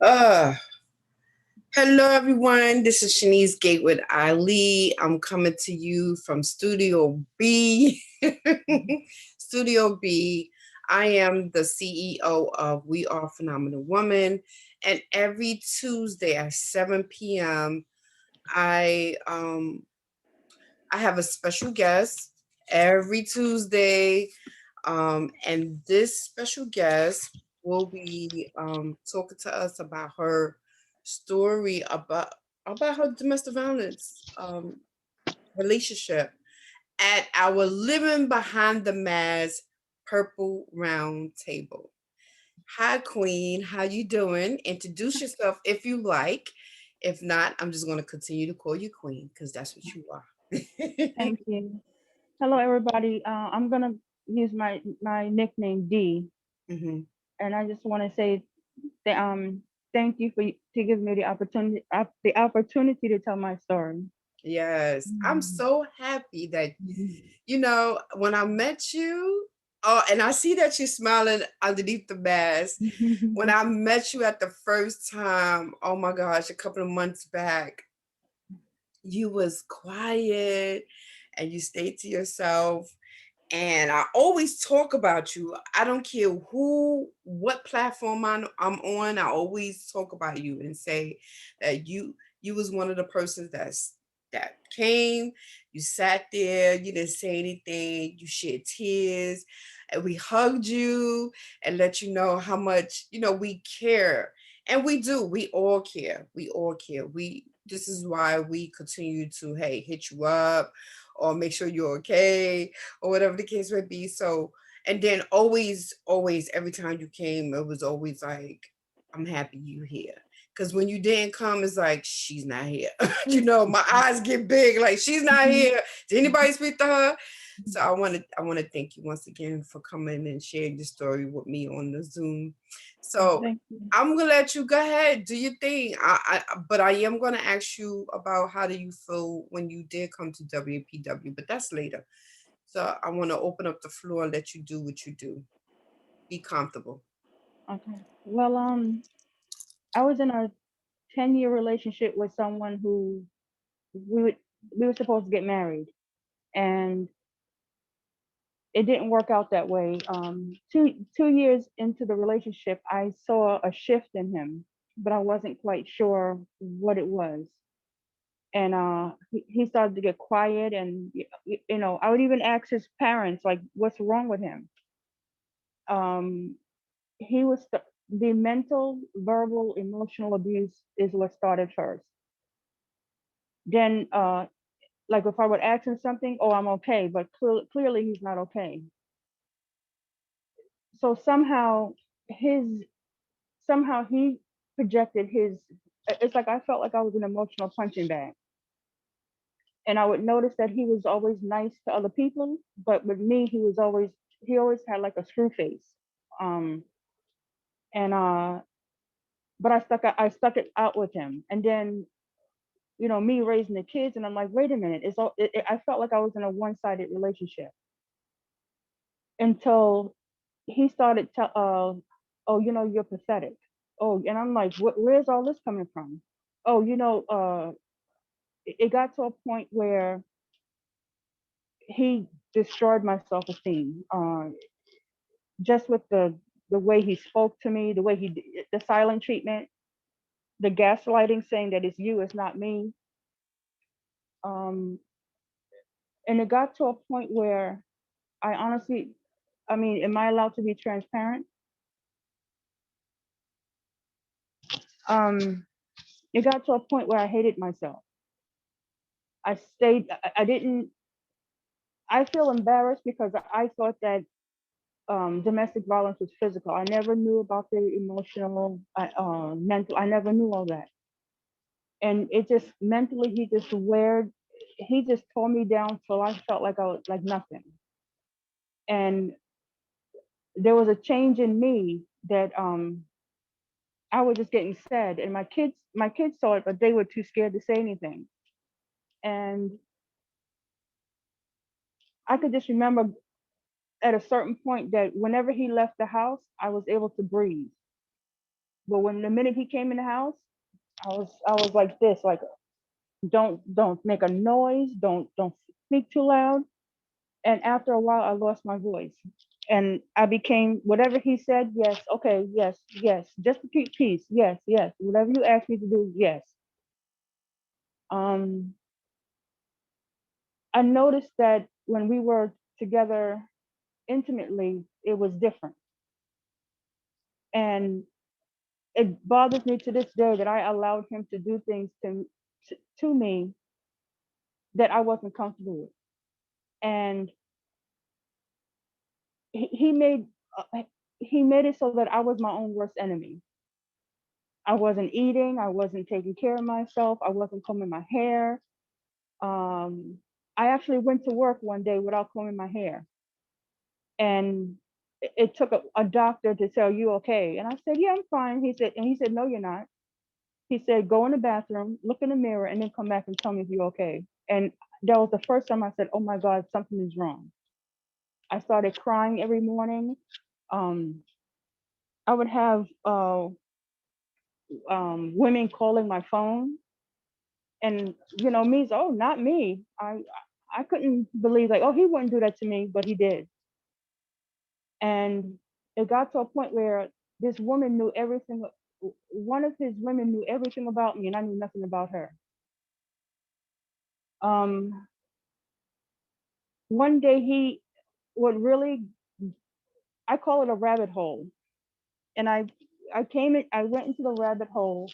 Uh, Hello, everyone. This is Shanice Gate with Ali. I'm coming to you from Studio B. Studio B. I am the CEO of We Are Phenomenal Woman. And every Tuesday at 7 p.m., I um I have a special guest every Tuesday. And this special guest will be talking to us about her story about her domestic violence relationship at our Living Behind the Mask Purple Round Table. Hi, Queen. How you doing? Introduce yourself if you like. If not, I'm just going to continue to call you Queen because that's what you are. Thank you. Hello, everybody. I'm gonna use my nickname D, Mhm. and I just want to say that, thank you to give me the opportunity to tell my story. Yes, I'm Mhm. so happy that when I met you. Oh, and I see that you're smiling underneath the mask. When I met you at the first time, oh my gosh, a couple of months back, you was quiet and you stayed to yourself. And I always talk about you. I don't care what platform I'm on. I always talk about you and say that you was one of the persons that came. You sat there. You didn't say anything. You shed tears, and we hugged you and let you know how much we care, and we do. We all care. We all care. We This is why we continue to hit you up or make sure you're okay or whatever the case may be. So, and then always, every time you came, it was always like, I'm happy you here. Because when you didn't come, it's like, she's not here. My eyes get big, like, she's not here. Did anybody speak to her? So I want to thank you once again for coming and sharing your story with me on the Zoom. So Thank you. I'm gonna let you go ahead, do your thing. But I am gonna ask you about how do you feel when you did come to WPW, but that's later. So I want to open up the floor and let you do what you do. Be comfortable. Okay. Well, I was in a 10-year relationship with someone who we would we were supposed to get married, and it didn't work out that way. Two years into the relationship, I saw a shift in him, but I wasn't quite sure what it was. And he started to get quiet, and I would even ask his parents, like, what's wrong with him. Um, he was the mental, verbal, emotional abuse is what started first. Then, like, if I would ask him something, oh, I'm okay, but clearly he's not okay. So his somehow he projected his. It's like I felt like I was an emotional punching bag, and I would notice that he was always nice to other people, but with me, he always had like a screw face. Um, and but I stuck it out with him, and then me raising the kids, and I'm like, wait a minute, I felt like I was in a one-sided relationship until he started to, oh, you're pathetic. Oh, and I'm like, where's all this coming from? Oh, it got to a point where he destroyed my self-esteem, just with the way he spoke to me, the silent treatment, the gaslighting, saying that it's you, it's not me. um and it got to a point where I honestly, I mean, am I allowed to be transparent? um it got to a point where I hated myself. I didn't. I feel embarrassed because I thought that domestic violence was physical. I never knew about the emotional, mental. I never knew all that. And it just mentally, he just tore me down till I felt like I was like nothing. And there was a change in me that I was just getting sad. And my kids saw it, but they were too scared to say anything. And I could just remember at a certain point that whenever he left the house, I was able to breathe. But when the minute he came in the house, I was like this, like don't make a noise, don't speak too loud. And after a while, I lost my voice, and I became whatever he said. Yes, okay, yes, yes. Just to keep peace. Yes, yes. Whatever you ask me to do, yes. Um, I noticed that when we were together intimately, it was different, and it bothers me to this day that I allowed him to do things to me that I wasn't comfortable with, and he made he made it so that I was my own worst enemy. I wasn't eating, I wasn't taking care of myself, I wasn't combing my hair. Um, I actually went to work one day without combing my hair, and it took a doctor to tell you okay, and I said, yeah, I'm fine. He said, no, you're not. He said, go in the bathroom, look in the mirror, and then come back and tell me if you're okay. And that was the first time I said, oh my God, something is wrong. I started crying every morning. Um, I would have women calling my phone, and me, oh, not me. I couldn't believe, like, oh, he wouldn't do that to me, but he did. And it got to a point where this woman knew everything. One of his women knew everything about me, and I knew nothing about her. Um, One day he would really, I call it a rabbit hole, and I went into the rabbit hole.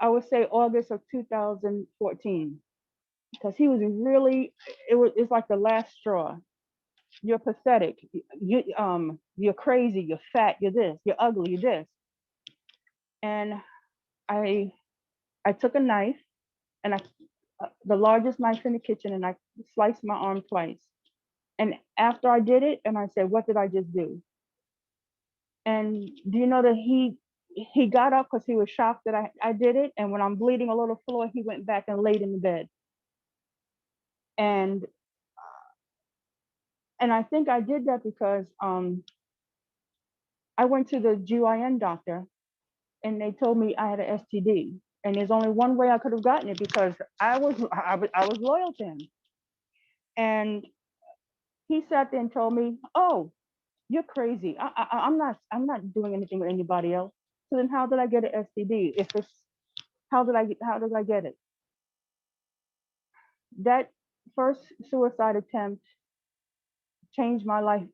I would say August of 2014, because he was really, it's like the last straw. You're pathetic. You're crazy. You're fat. You're this. You're ugly. You're this. And I I took a knife, and the largest knife in the kitchen, and I sliced my arm twice. And after I did it, and I said, what did I just do? And do you know that he got up because he was shocked that I did it. And when I'm bleeding all over the floor, he went back and laid in the bed. And I think I did that because I went to the GYN doctor, and they told me I had an STD. And there's only one way I could have gotten it, because I was loyal to him. And he sat there and told me, "Oh, you're crazy. I'm not doing anything with anybody else. So then how did I get an STD? If it's how did I get it?" That first suicide attempt changed my life,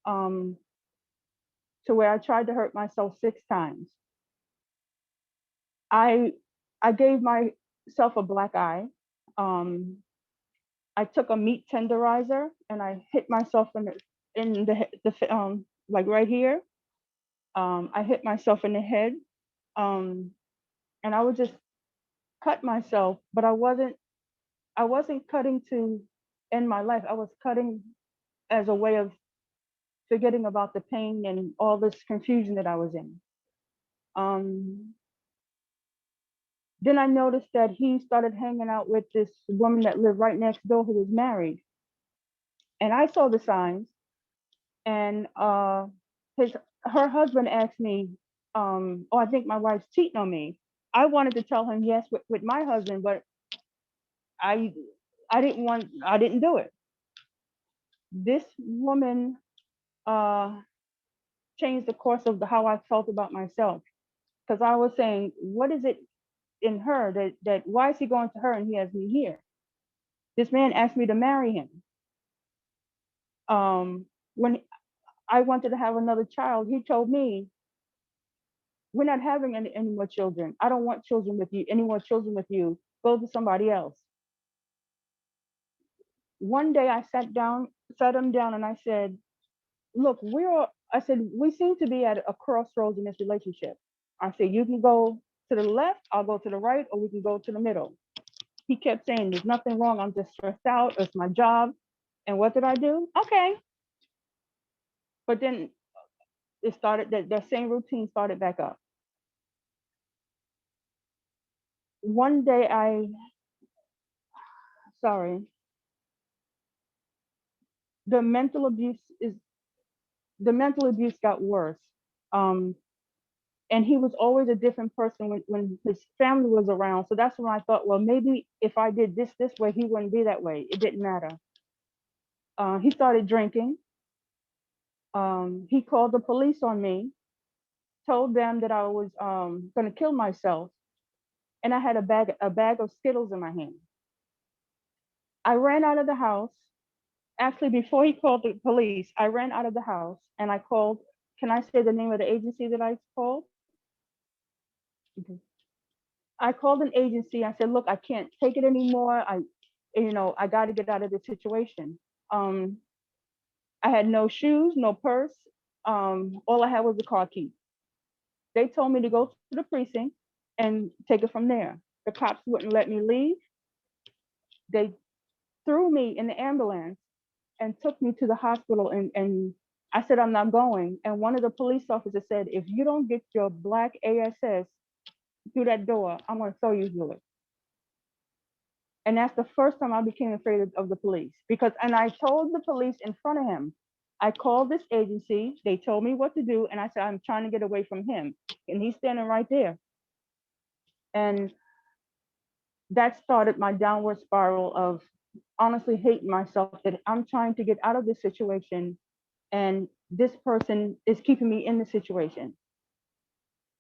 um, to where I tried to hurt myself 6 times. I I gave myself a black eye. Um, I took a meat tenderizer and I hit myself in the like right here. I hit myself in the head, um, and I would just cut myself, but I wasn't cutting to end my life. I was cutting as a way of forgetting about the pain and all this confusion that I was in. Um, then I noticed that he started hanging out with this woman that lived right next door who was married, and I saw the signs. And his her husband asked me, "Oh, I think my wife's cheating on me." I wanted to tell him yes with my husband, but I I didn't do it. This woman uh, changed the course of how I felt about myself, because I was saying, what is it in her that why is he going to her and he has me here? This man asked me to marry him. When I wanted to have another child, he told me, we're not having any more children. I don't want children with you, any more children with you. Go to somebody else. One day I sat him down, and I said, look, I said, we seem to be at a crossroads in this relationship. I said, you can go to the left, I'll go to the right, or we can go to the middle. He kept saying, there's nothing wrong. I'm just stressed out. It's my job. And what did I do? Okay. But then it started, that same routine started back up. One day sorry, the mental abuse is, the mental abuse got worse. Um, And he was always a different person when his family was around. So that's when I thought, well, maybe if I did this way, he wouldn't be that way. It didn't matter. He started drinking. He called the police on me, told them that I was going to kill myself, and I had a bag of Skittles in my hand. I ran out of the house. Actually, before he called the police, I ran out of the house and I called. Can I say the name of the agency that I called? Okay. I called an agency. I said, look, I can't take it anymore. I got to get out of this situation. Um, I had no shoes, no purse. All I had was a car key. They told me to go to the precinct and take it from there. The cops wouldn't let me leave. They threw me in the ambulance and took me to the hospital, and I said, I'm not going. And one of the police officers said, if you don't get your black ASS through that door, I'm going to throw you through it. And that's the first time I became afraid of the police, because, and I told the police in front of him, I called this agency, they told me what to do, and I said, I'm trying to get away from him. And he's standing right there. And that started my downward spiral of honestly hating myself, that I'm trying to get out of this situation and this person is keeping me in the situation.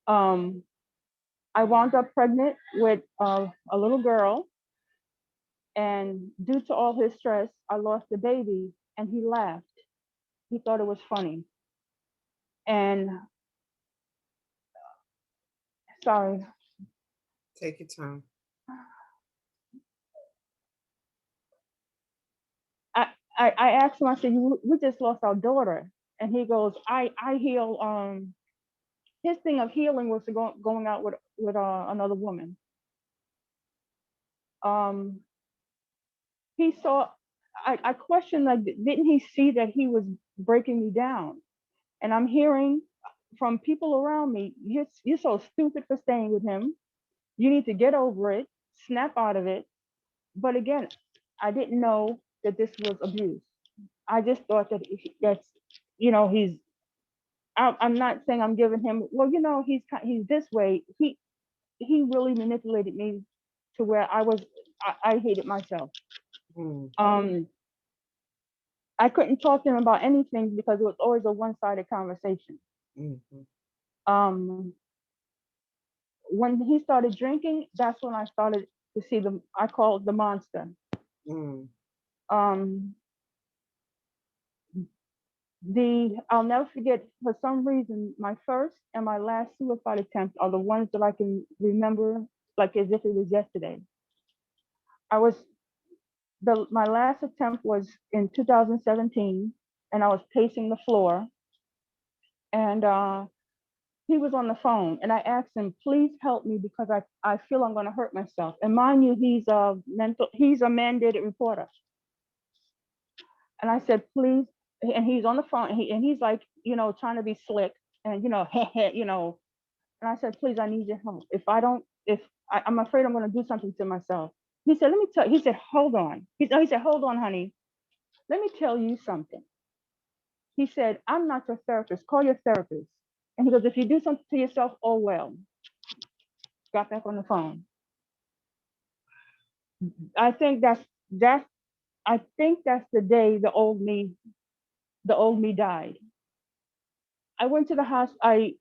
Um, I wound up pregnant with a little girl, and due to all his stress, I lost the baby, and he laughed. He thought it was funny. And sorry, Take your time. I, I asked him, I said, we just lost our daughter. And he goes, I heal. His thing of healing was to going out with another woman. Um, he saw, I questioned, like, didn't he see that he was breaking me down? And I'm hearing from people around me, you're so stupid for staying with him. You need to get over it, snap out of it. But again, I didn't know that this was abuse. I just thought that that's, he's. I'm not saying I'm giving him. Well, he's this way. He really manipulated me to where I hated myself. Mm, Um, I couldn't talk to him about anything because it was always a one-sided conversation. mm, Um, when he started drinking, that's when I started to see I call it the monster. mm, Um, I'll never forget, for some reason, my first and my last suicide attempts are the ones that I can remember like as if it was yesterday. I was my last attempt was in 2017, and I was pacing the floor, and he was on the phone, and I asked him, please help me because I feel I'm going to hurt myself. And mind you, he's a mandated reporter. And I said, please, and he's on the phone, and he's like, trying to be slick, and and I said, please, I need your help. If I don't, if I'm afraid I'm going to do something to myself. He said, let me tell. He said, hold on. He said, hold on, honey. Let me tell you something. He said, I'm not your therapist. Call your therapist. And he goes, if you do something to yourself, oh well. Got back on the phone. I think that's I think that's the day the old me died. I went to the house. I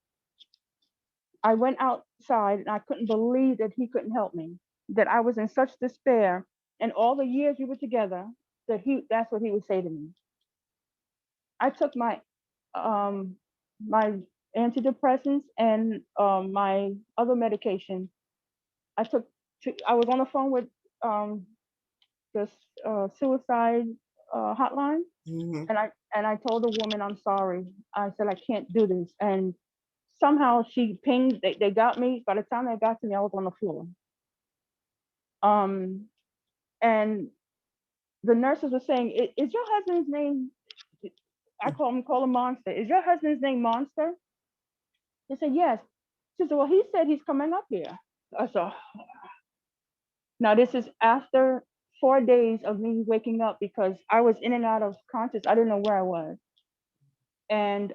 went outside and I couldn't believe that he couldn't help me. That I was in such despair, and all the years we were together, that's what he would say to me. I took um my antidepressants and my other medication. I took I was on the phone with um this suicide hotline, mm, and I told the woman, I'm sorry. I said I can't do this, and somehow she pinged. They got me. By the time they got to me, I was on the floor. Um, and the nurses were saying, "Is your husband's name?" I call him Monster. Is your husband's name Monster? They said yes. She said, well, he said he's coming up here. I said, now this is after 4 days of me waking up because I was in and out of conscious. I didn't know where I was. And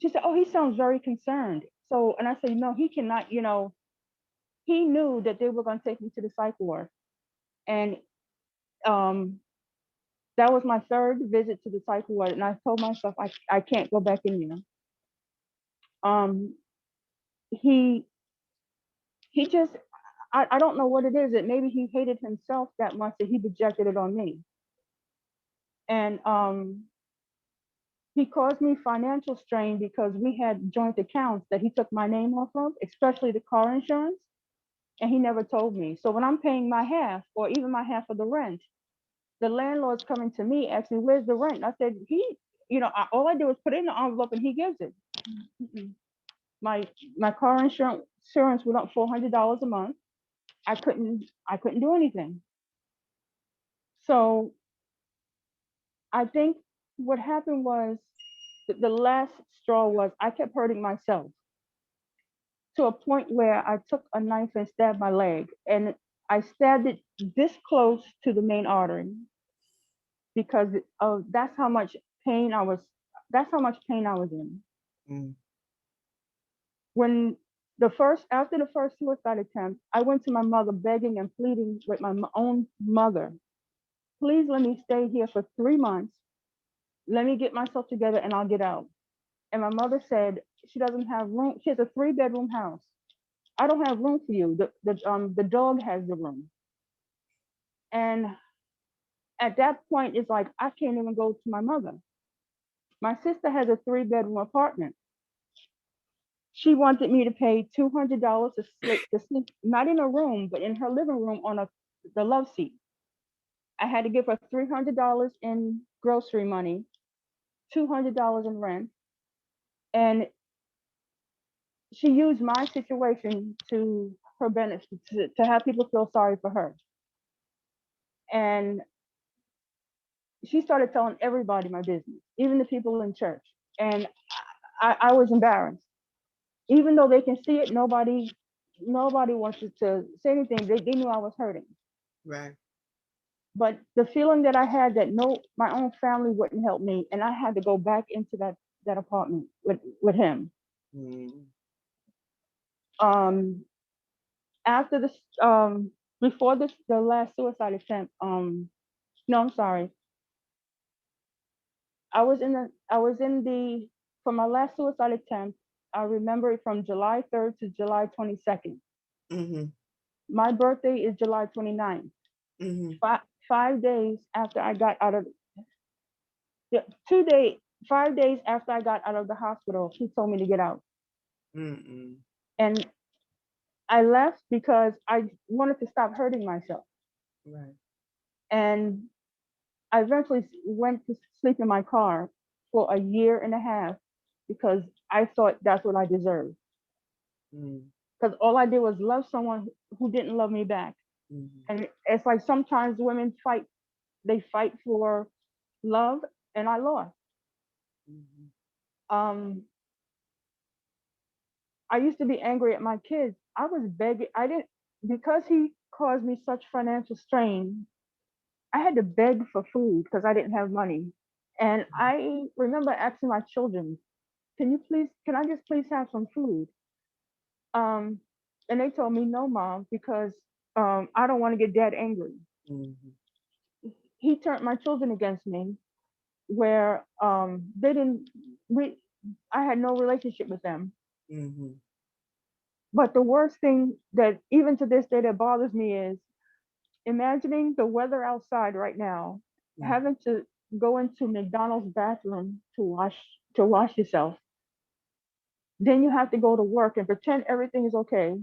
She said, "Oh, he sounds very concerned." So, and I said, "No, he cannot." He knew that they were going to take me to the psych ward, and um, that was my third visit to the psych ward, and I told myself I can't go back in there. Um, he he just I don't know what it is. That maybe he hated himself that much that he projected it on me, and he caused me financial strain because we had joint accounts that he took my name off of, especially the car insurance, and he never told me. So when I'm paying my half or even my half of the rent, the landlord's coming to me asking, "Where's the rent?" And I said, all I do is put it in the envelope and he gives it. Mm-mm. My car insurance went up $400 a month. I couldn't do anything. So I think what happened was the last straw was I kept hurting myself to a point where I took a knife and stabbed my leg, and I stabbed it this close to the main artery because of pain I was that's how much pain I was in. Mm. When after the first suicide attempt, I went to my mother begging and pleading with my own mother, "Please let me stay here for 3 months. Let me get myself together and I'll get out." And my mother said she doesn't have room. She has a 3-bedroom house. "I don't have room for you. The dog has the room." And at that point, it's like I can't even go to my mother. My sister has a 3-bedroom apartment. She wanted me to pay $200 to sleep, not in a room, but in her living room on the love seat. I had to give her $300 in grocery money, $200 in rent, and she used my situation to her benefit to have people feel sorry for her. And she started telling everybody my business, even the people in church. And I was embarrassed. Even though they can see it, nobody wanted to say anything. They knew I was hurting. Right. But the feeling that I had that my own family wouldn't help me, and I had to go back into that apartment with him. Mm. Um, after this, before the last suicide attempt, no, I'm sorry. I was in the for my last suicide attempt. I remember it from July 3rd to July 22nd. Mm-hmm. My birthday is July 29th. Mm-hmm. 5 days after I got out of the 2 day, 5 days after I got out of the hospital, he told me to get out. Mm-mm. And I left because I wanted to stop hurting myself. Right. And I eventually went to sleep in my car for a year and a half because I thought that's what I deserved. Mm. Because all I did was love someone who didn't love me back. Mm-hmm. And it's like sometimes women they fight for love, and I lost. Mm-hmm. Um, I used to be angry at my kids. I was begging. I didn't because he caused me such financial strain. I had to beg for food because I didn't have money. And I remember asking my children, can I just please have some food?" Um, and they told me, "No, mom, because I don't want to get dad angry." Mm-hmm. He turned my children against me, where they didn't, we, I had no relationship with them. Mm-hmm. But the worst thing that even to this day that bothers me is imagining the weather outside right now, Mm. having to go into McDonald's bathroom to wash yourself. Then you have to go to work and pretend everything is okay.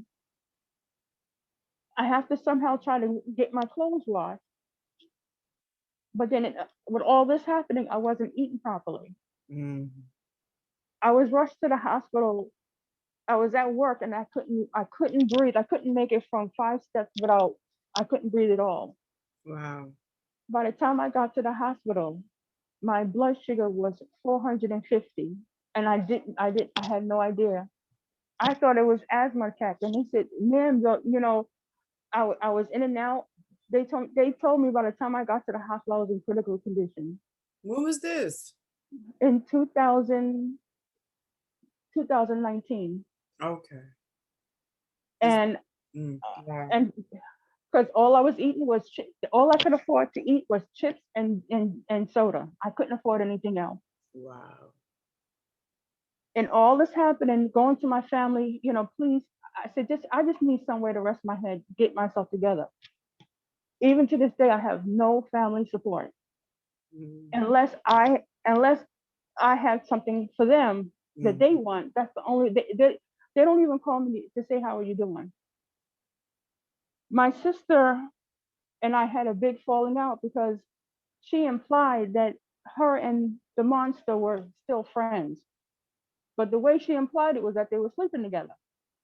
I have to somehow try to get my clothes washed. But then with all this happening, I wasn't eating properly. Mm-hmm. I was rushed to the hospital. I was at work and I couldn't breathe. I couldn't make it from 5 steps without I couldn't breathe at all. Wow. By the time I got to the hospital, my blood sugar was 450, and I had no idea. I thought it was asthma attack, and he said, "Ma'am, I was in and out." They told me by the time I got to the hospital, I was in critical condition. When was this? In 2000, 2019. Okay. This And wow. and because all I was eating was all I could afford to eat was chips and soda. I couldn't afford anything else. Wow. And all this happening, going to my family, please, I said, I just need somewhere to rest my head, get myself together. Even to this day, I have no family support Mm, unless I have something for them that mm, they want. That's the only they don't even call me to say how are you doing. My sister and I had a big falling out because she implied that her and the monster were still friends. But the way she implied it was that they were sleeping together.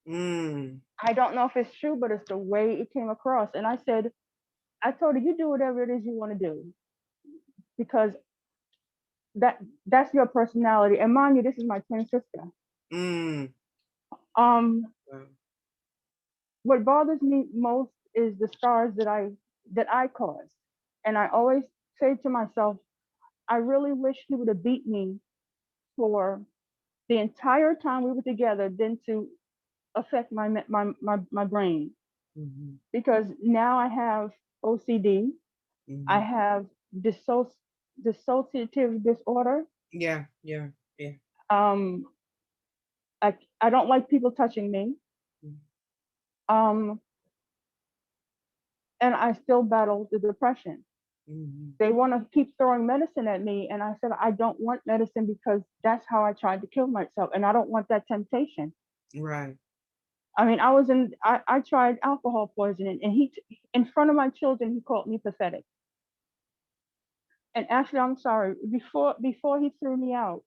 mm, I don't know if it's true, but it's the way it came across. And I told her, you do whatever it is you want to do because that that's your personality. And mind you, this is my twin sister. mm. Um, Wow. what bothers me most is the scars that I caused. And I always say to myself, I really wish he would have beat me for the entire time we were together than to affect my brain. Mm-hmm. Because now I have OCD, I Mm-hmm. have dissociative disorder. Yeah, yeah, yeah. Um, I don't like people touching me. Mm-hmm. Um, and I still battle the depression. Mm-hmm. They want to keep throwing medicine at me, and I said I don't want medicine because that's how I tried to kill myself, and I don't want that temptation. Right. I mean, I tried alcohol poisoning, and in front of my children, he called me pathetic. And actually, I'm sorry. Before he threw me out,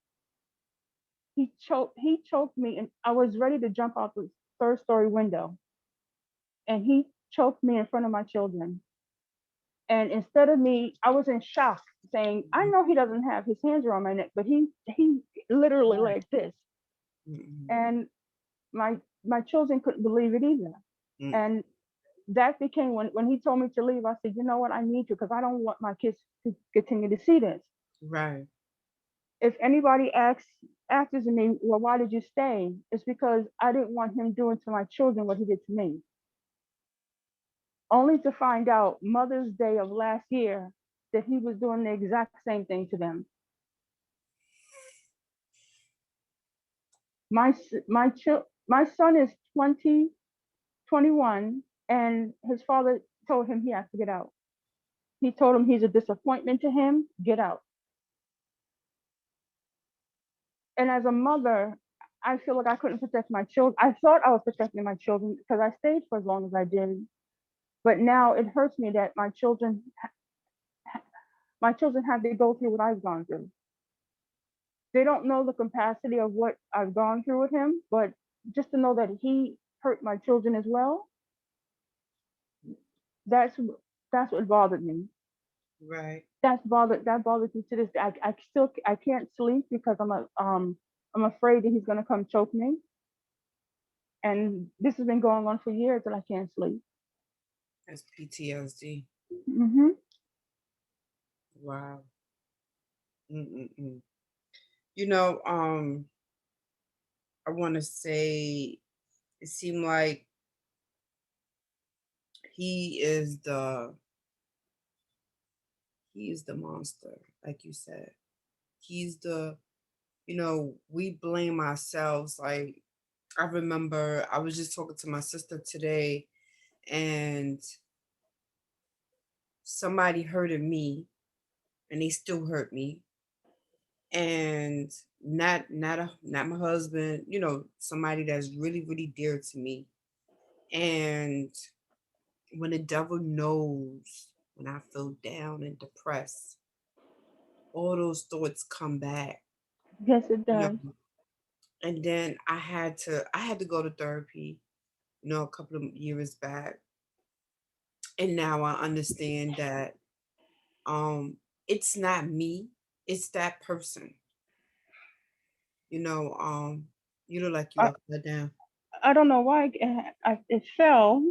he choked me, and I was ready to jump out the third story window, and he choked me in front of my children. And instead of me, I was in shock, saying, "I Mm-hmm. know he doesn't have his hands around my neck, but he literally Right. like this." Mm-hmm. And my children couldn't believe it either. Mm, And that became when he told me to leave. I said, "You know what? I need to because I don't want my kids to continue to see this." right. If anybody asks me, well, why did you stay? It's because I didn't want him doing to my children what he did to me. Only to find out Mother's Day of last year that he was doing the exact same thing to them. My son is 20, 21, and his father told him he has to get out. He told him he's a disappointment to him. Get out. And as a mother, I feel like I couldn't protect my children. I thought I was protecting my children because I stayed for as long as I did. But now it hurts me that my children have to go through what I've gone through. They don't know the capacity of what I've gone through with him, but just to know that he hurt my children as well, that's that's what bothered me. Right. That bothers me to this day. I can't sleep because I'm afraid that he's gonna come choke me. And this has been going on for years that I can't sleep. That's PTSD. Hmm. Wow. Mm-mm-mm. You know, I want to say it seemed like he is the he is the monster, like you said. He's the we blame ourselves. Like I remember I was just talking to my sister today, and somebody hurted me, and they still hurt me, and not my husband, somebody that's really really dear to me. And when the devil knows, when I feel down and depressed, all those thoughts come back, Yes, it you does. know. And then I had to go to therapy, a couple of years back, and now I understand that um it's not me, it's that person. you know um you look like you I, upside down. I don't know why it fell.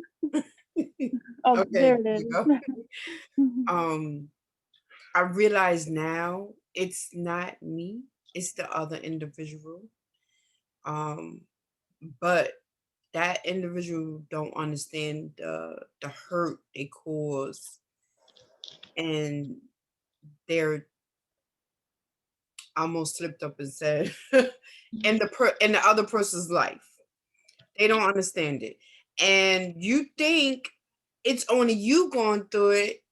Oh, Okay, there there it you is. go. um I realize now it's not me, it's the other individual. Um, but that individual don't understand the hurt they cause, and they're almost slipped up and said in the other person's life. They don't understand it. And you think it's only you going through it,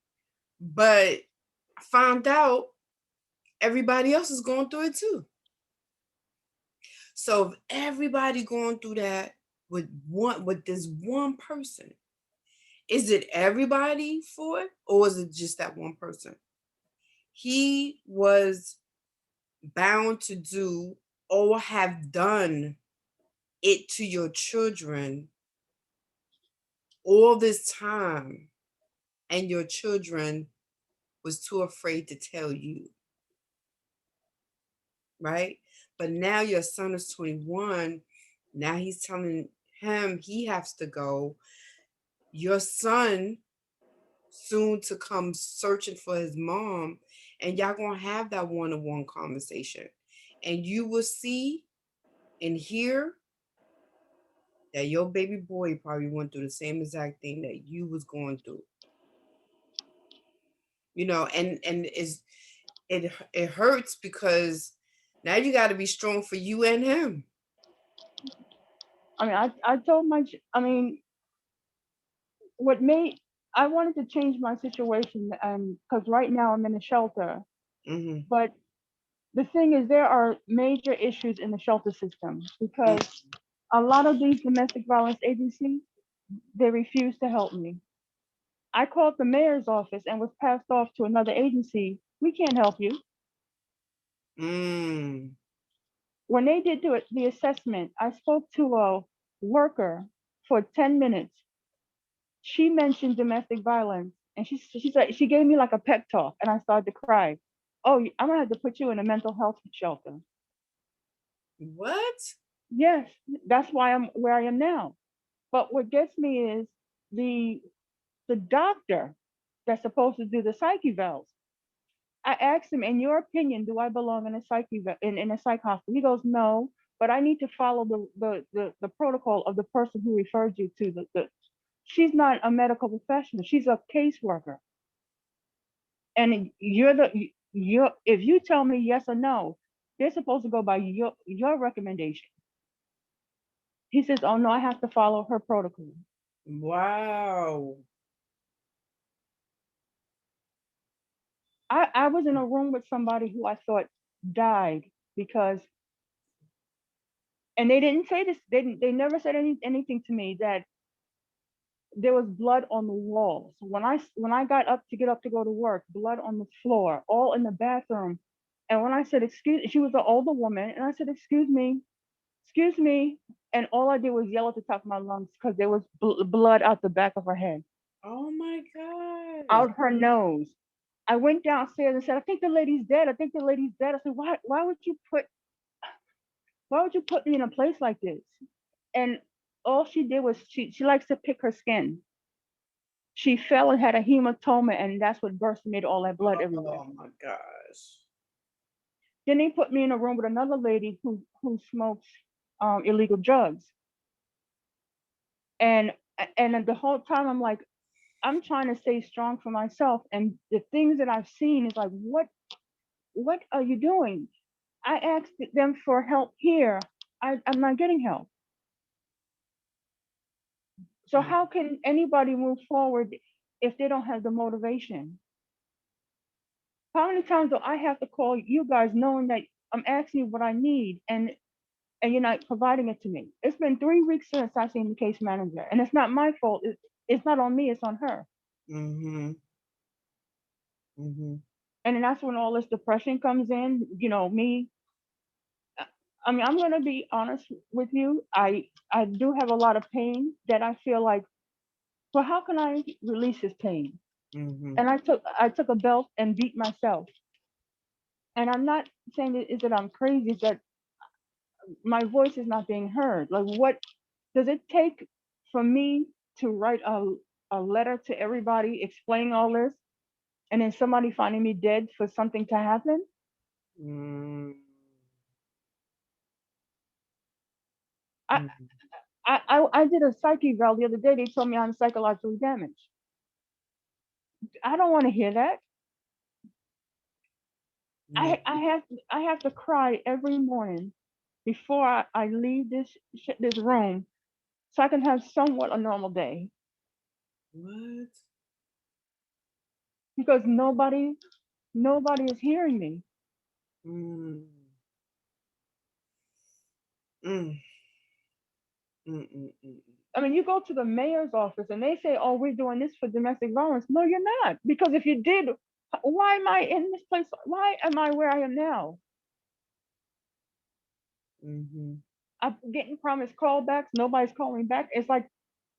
but found out everybody else is going through it too. So if everybody going through that with this one person, is it everybody for it, or is it just that one person? He was bound to do or have done it to your children all this time, and your children was too afraid to tell you, right? But now your son is 21. Now he's telling him he has to go. Your son soon to come searching for his mom, and y'all gonna have that one-on-one conversation. And you will see and hear that your baby boy probably went through the same exact thing that you was going through. And it hurts because now you got to be strong for you and him. I mean, I told I mean, what made, I wanted to change my situation, and because right now I'm in a shelter, Hmm. but the thing is, there are major issues in the shelter system because a lot of these domestic violence agencies, they refuse to help me. I called the mayor's office and was passed off to another agency. We can't help you. Mm. When they did the assessment, I spoke to a worker for 10 minutes. She mentioned domestic violence, and she said, she gave me like a pep talk, and I started to cry. Oh, I'm gonna have to put you in a mental health shelter. What? Yes, that's why I'm where I am now. But what gets me is the the doctor that's supposed to do the psyche evals. I asked him, in your opinion, do I belong in a in a psych hospital? He goes, no, but I need to follow the protocol of the person who referred you to the. She's not a medical professional. She's a caseworker, and you're if you tell me yes or no, they're supposed to go by your recommendation. He says, oh no, I have to follow her protocol. Wow. I was in a room with somebody who I thought died because, and they didn't say this, they never said anything to me that there was blood on the walls. When I got up to go to work, blood on the floor, all in the bathroom. And when I said excuse, she was an older woman, and I said excuse me, and all I did was yell at the top of my lungs because there was blood out the back of her head, Oh my gosh. out her nose. I went downstairs and said, I think the lady's dead. I think the lady's dead. I said, why would you put me in a place like this? And all she did was she likes to pick her skin. She fell and had a hematoma, and that's what burst and made all that blood everywhere. Oh my gosh. Then they put me in a room with another lady who smokes illegal drugs, and and the whole time I'm like, I'm trying to stay strong for myself, and the things that I've seen is like, what are you doing? I asked them for help here. I'm not getting help. So how can anybody move forward if they don't have the motivation? How many times do I have to call you guys knowing that I'm asking you what I need and you're not providing it to me? It's been 3 weeks since I seen the case manager, and it's not my fault. It's not on me. It's on her. Mm-hmm. Mm-hmm. And then that's when all this depression comes in. Me. I mean, I'm gonna be honest with you. I do have a lot of pain that I feel like, well, how can I release this pain? Mm-hmm. And I took a belt and beat myself. And I'm not saying that is that I'm crazy. It's that my voice is not being heard. Like, what does it take for me to write a letter to everybody explaining all this, and then somebody finding me dead for something to happen? Mm. I, Mhm. I did a psych eval the other day. They told me I'm psychologically damaged. I don't want to hear that. Mm. I have to cry every morning before I leave this room so I can have somewhat a normal day What? because nobody is hearing me. Mm. Mm. Mm, mm, mm, mm. I mean, you go to the mayor's office and they say, "Oh, we're doing this for domestic violence." No, you're not. Because if you did, why am I in this place? Why am I where I am now? Mhm. I'm getting promised callbacks. Nobody's calling back. It's like,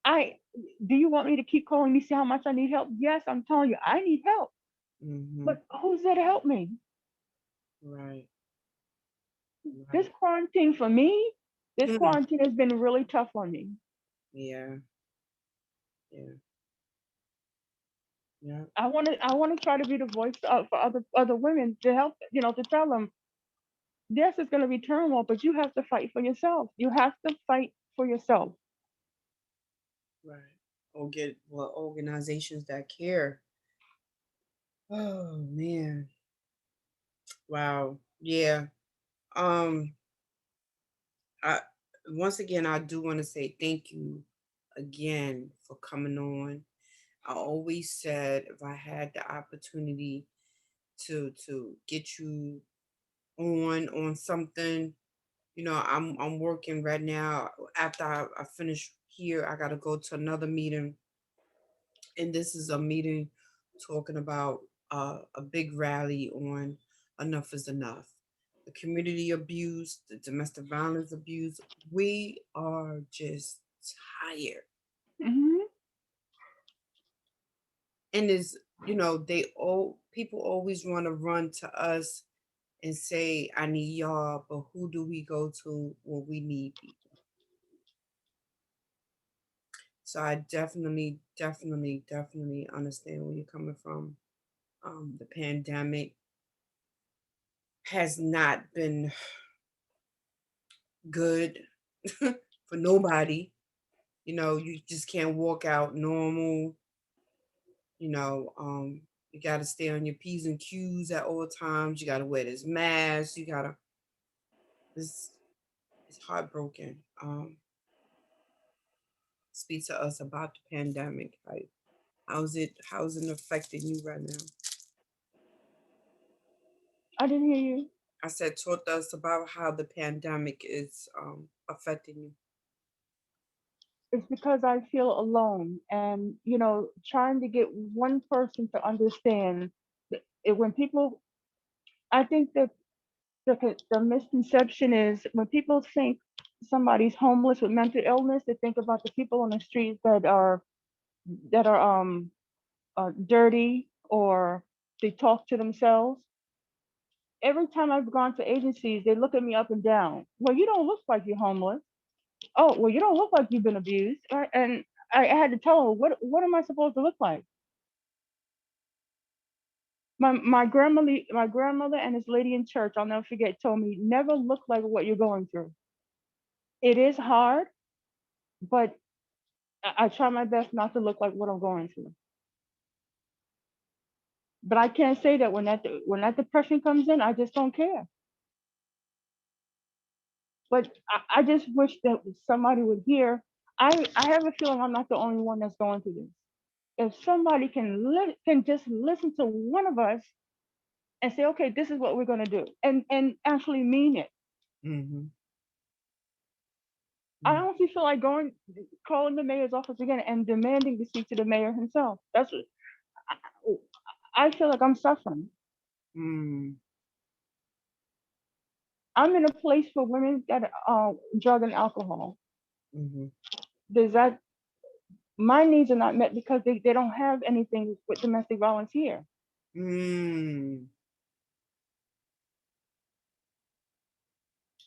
I do you want me to keep calling me, see how much I need help? Yes, I'm telling you, I need help. Mhm. But who's there to help me? Right. This Right. quarantine for me, this Hmm. quarantine has been really tough on me. Yeah. Yeah. Yeah. I want to try to be the voice for other women to help, to tell them, yes, it's going to be turmoil, but you have to fight for yourself. You have to fight for yourself. Right. Or get organizations that care. Oh man. Wow. Yeah. Um. I once again I do want to say thank you again for coming on. I always said if I had the opportunity to get you on something, I'm working right now. After I finish here, I gotta go to another meeting, and this is a meeting talking about a big rally on enough is enough. The community abuse, the domestic violence abuse. We are just tired, Hmm. and is they all people always want to run to us and say, "I need y'all," but who do we go to when we need people? So I definitely, definitely, definitely understand where you're coming from. The pandemic has not been good for nobody. You just can't walk out normal. You know, um, you got to stay on your P's and Q's at all times. You got to wear this mask. This it's heartbroken. Speak to us about the pandemic. Like, how's it affecting you right now? I didn't hear you. I said, talk to us about how the pandemic is affecting you. It's because I feel alone, and trying to get one person to understand when people. I think that the misconception is when people think somebody's homeless with mental illness, they think about the people on the streets that are dirty, or they talk to themselves. Every time I've gone to agencies, they look at me up and down. Well, you don't look like you're homeless. Oh, well, you don't look like you've been abused. Right? And I had to tell her, what am I supposed to look like? My grandmother and this lady in church, I'll never forget, told me, never look like what you're going through. It is hard, but I try my best not to look like what I'm going through. But I can't say that when that depression comes in, I just don't care. But I just wish that somebody would hear. I have a feeling I'm not the only one that's going through this. If somebody can just listen to one of us and say, okay, this is what we're going to do, and actually mean it. Mm-hmm. I Mm. honestly feel like calling the mayor's office again and demanding to speak to the mayor himself. That's what I feel like I'm suffering. Mm. I'm in a place for women that drug and alcohol. Mm-hmm. Does that My needs are not met because they don't have anything with domestic violence here. Mm.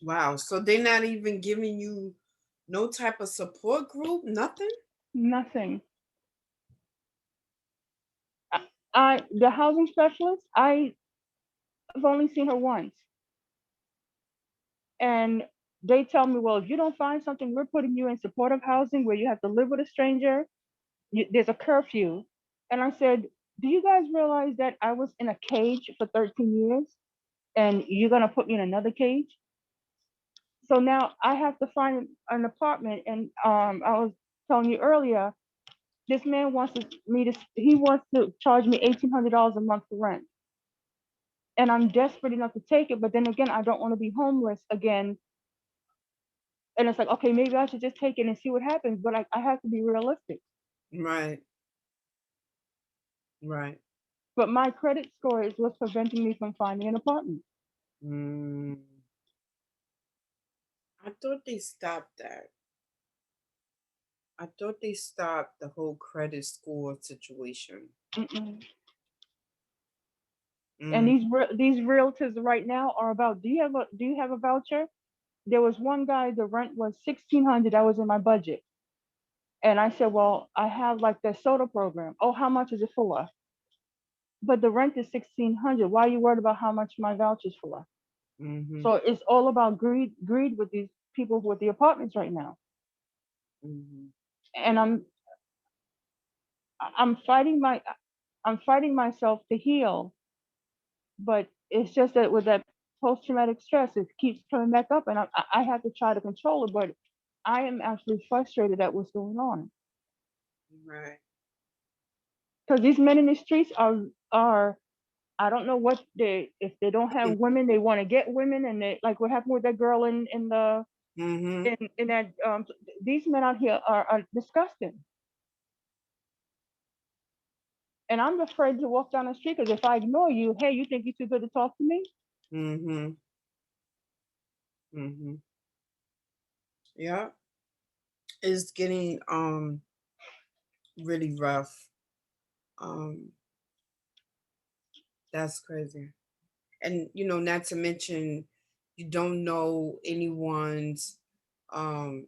Wow. So they're not even giving you no type of support group, nothing? Nothing. The housing specialist, I've only seen her once, and they tell me, well, if you don't find something, we're putting you in supportive housing where you have to live with a stranger. There's a curfew. And I said, do you guys realize that I was in a cage for 13 years and you're going to put me in another cage? So now I have to find an apartment. And I was telling you earlier, this man he wants to charge me $1,800 a month for rent. And I'm desperate enough to take it. But then again, I don't want to be homeless again. And it's like, okay, maybe I should just take it and see what happens. But I have to be realistic. Right. Right. But my credit score is what's preventing me from finding an apartment. Mm. I thought they stopped that. I thought they stopped the whole credit score situation. Mm-mm. And Mm. these realtors right now are about, do you have a voucher? There was one guy, the rent was 1,600. That was in my budget. And I said, well, I have like the soda program. Oh, how much is it for? But the rent is 1,600. Why are you worried about how much my voucher's for? Mm-hmm. So it's all about greed with these people with the apartments right now. Mm-hmm. And I'm fighting my I'm fighting myself to heal, but it's just that with that post traumatic stress, it keeps coming back up, and I have to try to control it. But I am actually frustrated at what's going on Right. because these men in the streets are I don't know what they if they don't have women, they want to get women, and they like what happened with that girl in the Mm-hmm. in that these men out here are disgusting. And I'm afraid to walk down the street because if I ignore you, hey, you think you're too good to talk to me? Mm-hmm. Mm-hmm. Yeah. It's getting really rough. Um, that's crazy. And not to mention you don't know anyone's um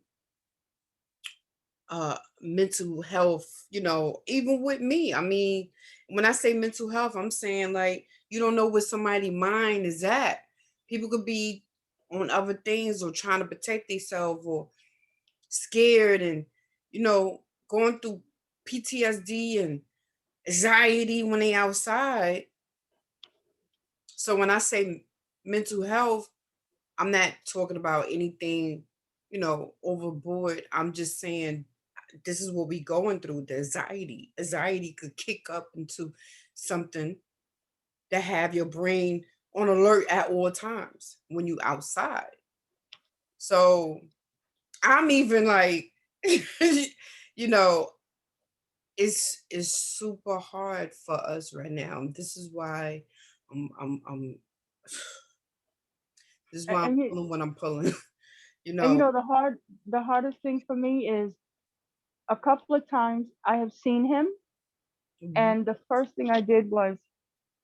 mental health, even with me. I mean, when I say mental health, I'm saying like you don't know where somebody's mind is at. People could be on other things or trying to protect themselves or scared and you know going through PTSD and anxiety when they outside. So when I say mental health, I'm not talking about anything, overboard. I'm just saying this is what we going through. The anxiety. Anxiety could kick up into something that have your brain on alert at all times when you outside. So I'm even like, you know, it's super hard for us right now. This is why I'm this is why I'm And pulling when I'm pulling. you and know. the hardest thing for me is a couple of times I have seen him, Mhm. and the first thing I did was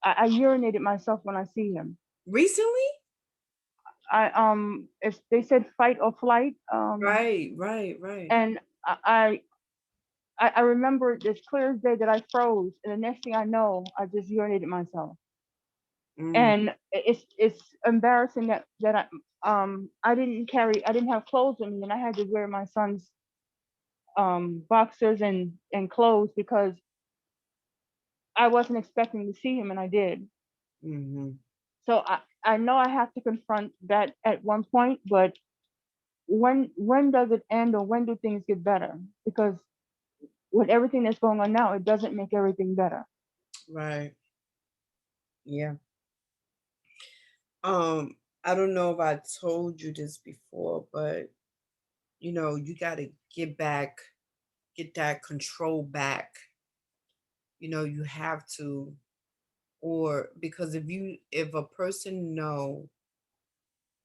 I urinated myself when I see him. Recently? I if they said fight or flight, Right, right, right. and I remember this clear as day that I froze, and the next thing I know, I just urinated myself. Mm, And it's embarrassing that I didn't have clothes on me, and I had to wear my son's boxers and clothes because I wasn't expecting to see him, and I did. mhm. So I know I have to confront that at one point, but when does it end, or when do things get better? Because with everything that's going on now, it doesn't make everything better. Right. Yeah. Um, I don't know if I told you this before, but you got to get that control back. You have to, or because if a person know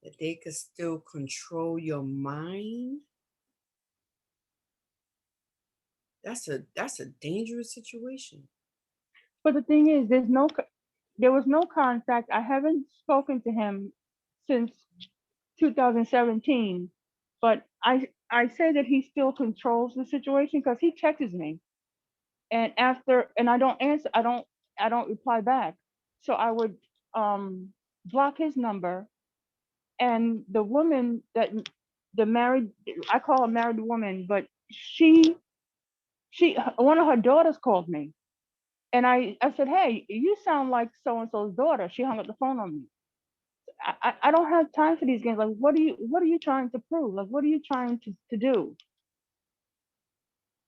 that they could still control your mind, that's a dangerous situation. But the thing is, there was no contact. I haven't spoken to him since 2017, but I say that he still controls the situation because he texts me, and I don't answer, I don't reply back. So I would block his number, and the woman that the married, I call her married woman, but she one of her daughters called me, and I said, hey, you sound like so and so's daughter. She hung up the phone on me. I don't have time for these games. Like, what are you trying to prove? Like, what are you trying to do?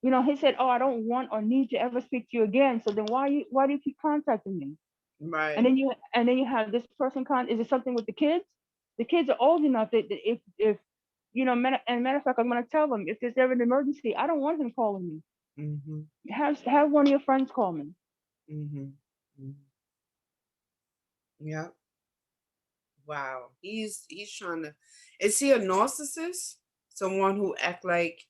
He said, oh, I don't want or need to ever speak to you again. So then why do you keep contacting me? And Right. then you have this person is it something with the kids? The kids are old enough that if and matter of fact, I'm gonna tell them if there's ever an emergency, I don't want him calling me. Mm-hmm. Have one of your friends call me. Mm-hmm. Hmm. Yeah. Wow. He's trying to. Is he a narcissist? Someone who act like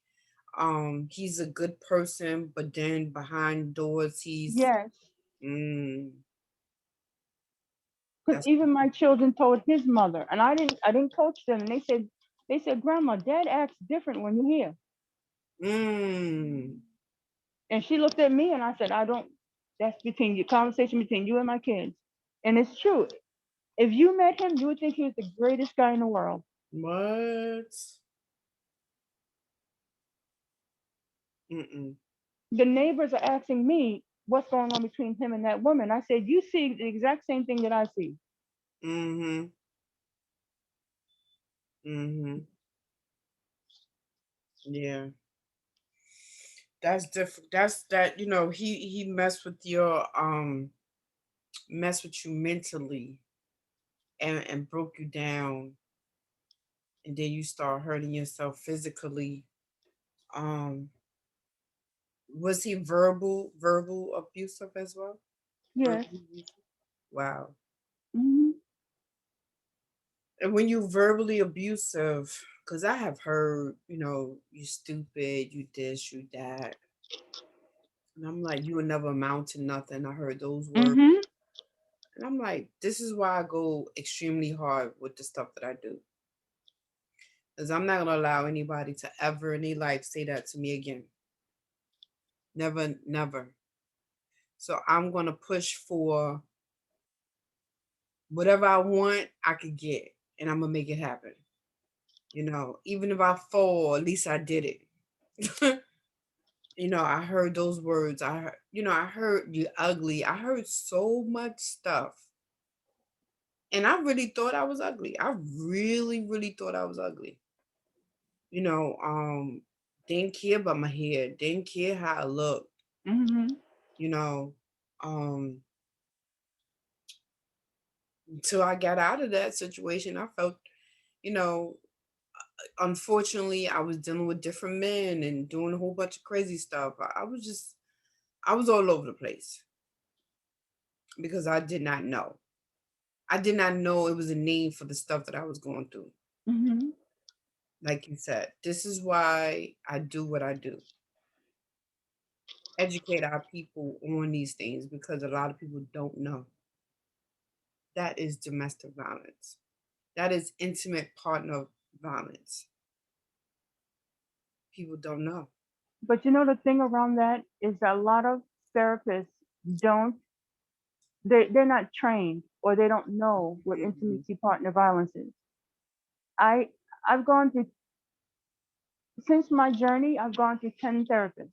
he's a good person, but then behind doors he's Yes, mm, because that's even my children told his mother, and I didn't coach them, and they said, Grandma, Dad acts different when you're here. mm, And she looked at me, and I said, I don't. That's between your conversation between you and my kids, and it's true. If you met him, you would think he was the greatest guy in the world. what? Mm-mm. The neighbors are asking me what's going on between him and that woman. I said, you see the exact same thing that I see. Mm-hmm. Mm-hmm. Yeah. That's different. That's that, he messed with you mentally and broke you down, and then you start hurting yourself physically. Um was he verbal abusive as well? Yes. Verbally abusive? Wow. Hmm. And when you verbally abusive, because I have heard, you stupid, you this, you that. And I'm like, you will never amount to nothing. I heard those words. Hmm. And I'm like, this is why I go extremely hard with the stuff that I do. Because I'm not going to allow anybody to ever in their life say that to me again. Never, never. So I'm going to push for whatever I want, I could get. And I'm going to make it happen. Even if I fall, at least I did it. I heard those words. I heard you ugly. I heard so much stuff. And I really thought I was ugly. I really, really thought I was ugly. You know, um, didn't care about my hair, didn't care how I looked, Hmm. you know. Um, until I got out of that situation, I felt, you know, unfortunately I was dealing with different men and doing a whole bunch of crazy stuff. I was all over the place because I did not know. I did not know it was a name for the stuff that I was going through. Hmm. Like you said, this is why I do what I do. Educate our people on these things because a lot of people don't know. That is domestic violence. That is intimate partner violence. People don't know. But the thing around that is that a lot of therapists don't, they're not trained, or they don't know what Mhm. intimacy partner violence is. I I've gone through Since my journey, I've gone through 10 therapists,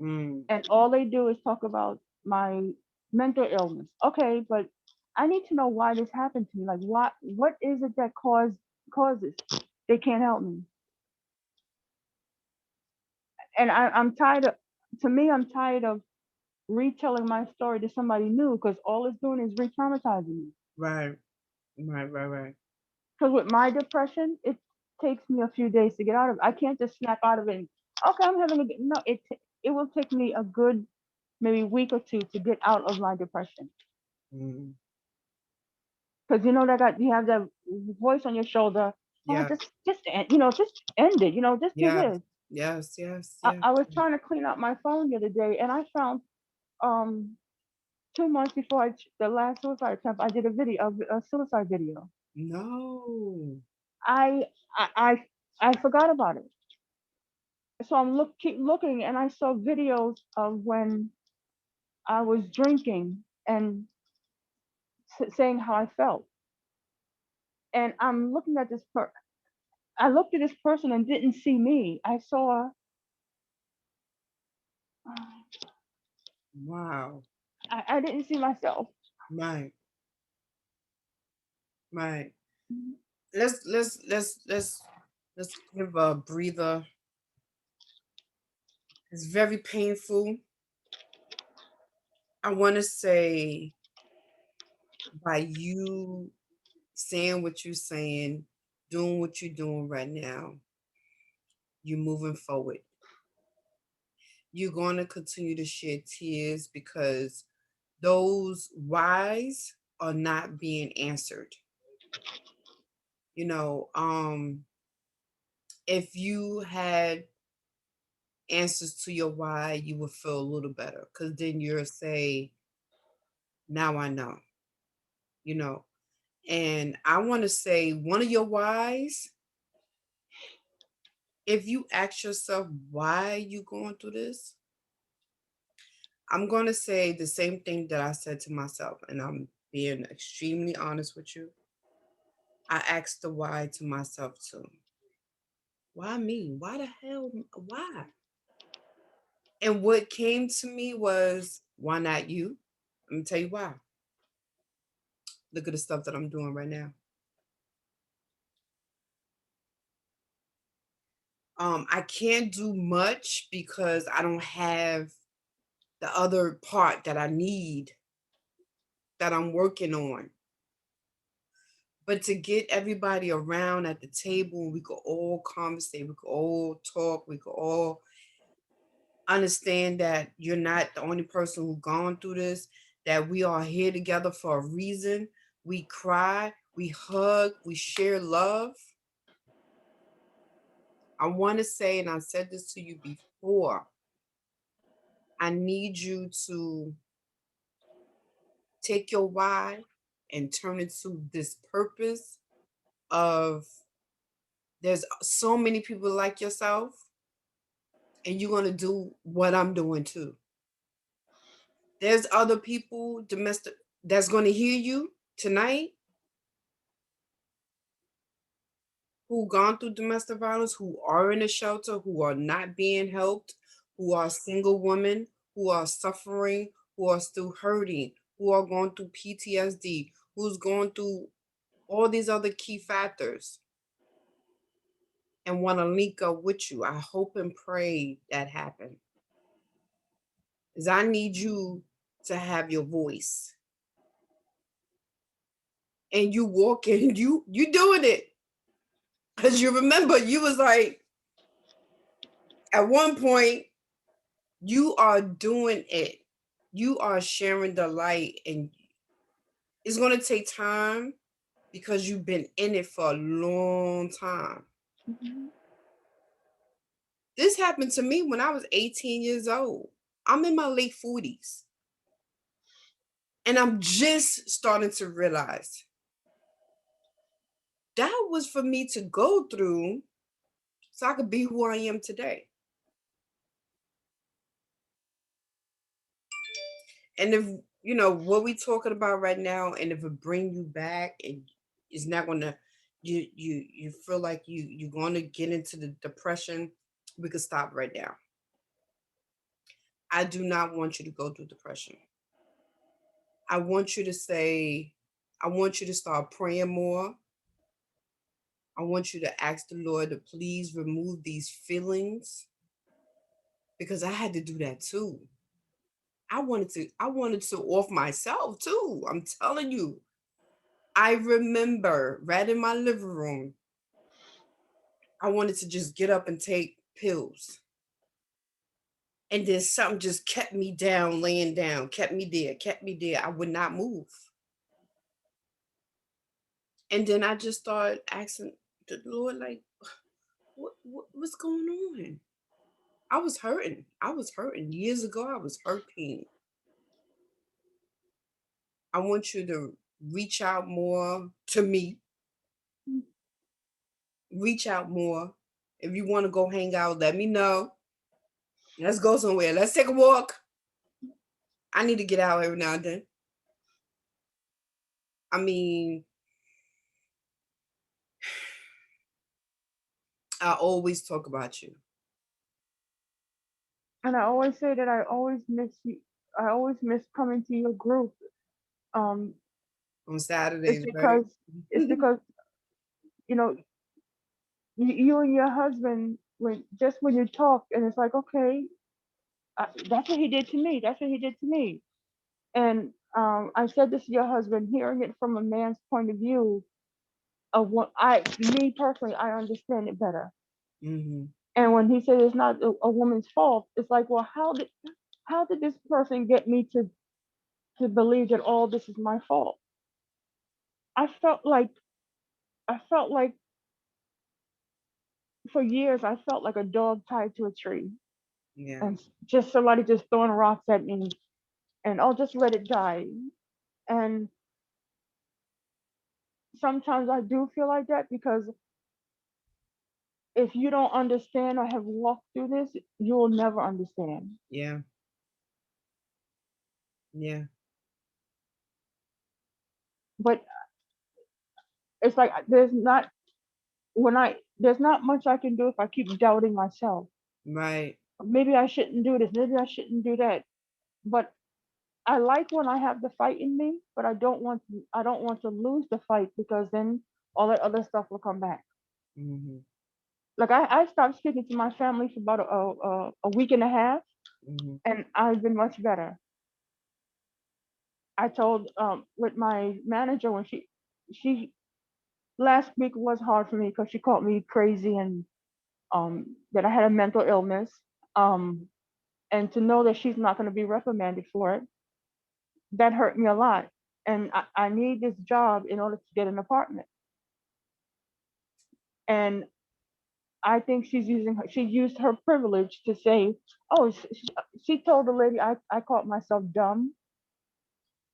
Mm. and all they do is talk about my mental illness. Okay, but I need to know why this happened to me. Like, what is it that causes? They can't help me, and I'm tired of. To me, I'm tired of retelling my story to somebody new, because all it's doing is re-traumatizing me. Right. Right. Right. Right. Because with my depression, it takes me a few days to get out of it. I can't just snap out of it. Okay, I'm having a good. No, it will take me a good maybe week or two to get out of my depression. Mm. Because that you have that voice on your shoulder. Oh, Yeah. just end it. Just do Yes. this. Yes. Yes. I, Yes. I was trying to clean up my phone the other day, and I found, um 2 months before the last suicide attempt, I did a suicide video. No. I I I, I forgot about it, so keep looking, and I saw videos of when I was drinking and saying how I felt, and I'm looking at this. I looked at this person and didn't see me. I saw, Wow. I didn't see myself. Right. Right. Mhm. Let's give a breather. It's very painful. I want to say by you saying what you're saying, doing what you're doing right now, you're moving forward. You're going to continue to shed tears because those whys are not being answered. You know, if you had answers to your why, you would feel a little better because then you'll say, now I know, you know. And I want to say one of your whys, if you ask yourself why you going through this, I'm going to say the same thing that I said to myself, and I'm being extremely honest with you. I asked the why to myself too. Why me? Why the hell? Why? And what came to me was, why not you? Let me tell you why. Look at the stuff that I'm doing right now. I can't do much because I don't have the other part that I need that I'm working on. But to get everybody around at the table, we could all conversate, we could all talk, we could all understand that you're not the only person who's gone through this, that we are here together for a reason. We cry, we hug, we share love. I want to say, and I said this to you before, I need you to take your why and turn it to this purpose of there's so many people like yourself, and you're going to do what I'm doing too. There's other people domestic that's going to hear you tonight who gone through domestic violence, who are in a shelter, who are not being helped, who are single women, who are suffering, who are still hurting, who are going through PTSD, who's going through all these other key factors and want to link up with you. I hope and pray that happen. Is I need you to have your voice. And you walking, you doing it. Cause you remember you was like at one point you are doing it. You are sharing the light and it's gonna take time because you've been in it for a long time. Mhm. This happened to me when I was 18 years old. I'm in my late 40s. And I'm just starting to realize that was for me to go through so I could be who I am today. And if you know what we talking about right now, and if it bring you back and it's not gonna you feel like you're gonna get into the depression, we could stop right now. I do not want you to go through depression. I want you to say, I want you to start praying more. I want you to ask the Lord to please remove these feelings because I had to do that too. I wanted to off myself too. I'm telling you. I remember right in my living room, I wanted to just get up and take pills. And then something just kept me down, laying down, kept me there, kept me there. I would not move. And then I just started asking the Lord, like, what's going on? I was hurting. I was hurting. Years ago, I was hurting. I want you to reach out more to me, reach out more. If you want to go hang out, let me know. Let's go somewhere. Let's take a walk. I need to get out every now and then. I mean, I always talk about you And I always say that I always miss you. I always miss coming to your group. Um, on it's Saturdays, right? because it's because you know you and your husband when you talk, and it's like, okay, that's what he did to me. That's what he did to me. And I said this to your husband, hearing it from a man's point of view of what me personally, I understand it better. Mm-hmm. And when he said it's not a woman's fault, it's like, well, how did this person get me to believe that all this is my fault? I felt like I felt like for years I felt like a dog tied to a tree, Yeah. and just somebody just throwing rocks at me, and I'll just let it die. And sometimes I do feel like that because if you don't understand or have walked through this, you will never understand. Yeah. Yeah. But it's like there's not much I can do if I keep doubting myself. Right. Maybe I shouldn't do this, maybe I shouldn't do that. But I like when I have the fight in me, but I don't want to lose the fight because then all that other stuff will come back. Mm-hmm. Like I stopped speaking to my family for about a week and a half, Mm-hmm. and I've been much better. I told with my manager when she last week was hard for me because she called me crazy and that I had a mental illness, um and to know that she's not going to be reprimanded for it, that hurt me a lot. And I need this job in order to get an apartment. And I think she used her privilege to say, oh, she told the lady I called myself dumb.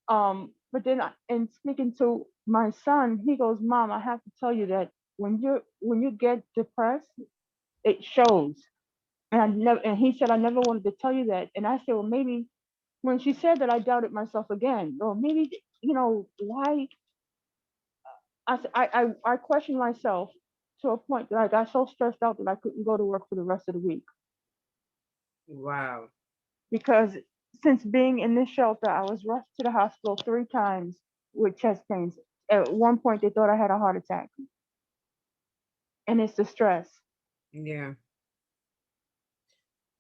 But then in speaking to my son, he goes, Mom, I have to tell you that when you get depressed, it shows. And he said, I never wanted to tell you that. And I said, well, maybe when she said that, I doubted myself again. Or maybe, why I questioned myself to a point that I got so stressed out that I couldn't go to work for the rest of the week. Wow. Because since being in this shelter, I was rushed to the hospital 3 times with chest pains. At one point, they thought I had a heart attack, and it's the stress. Yeah.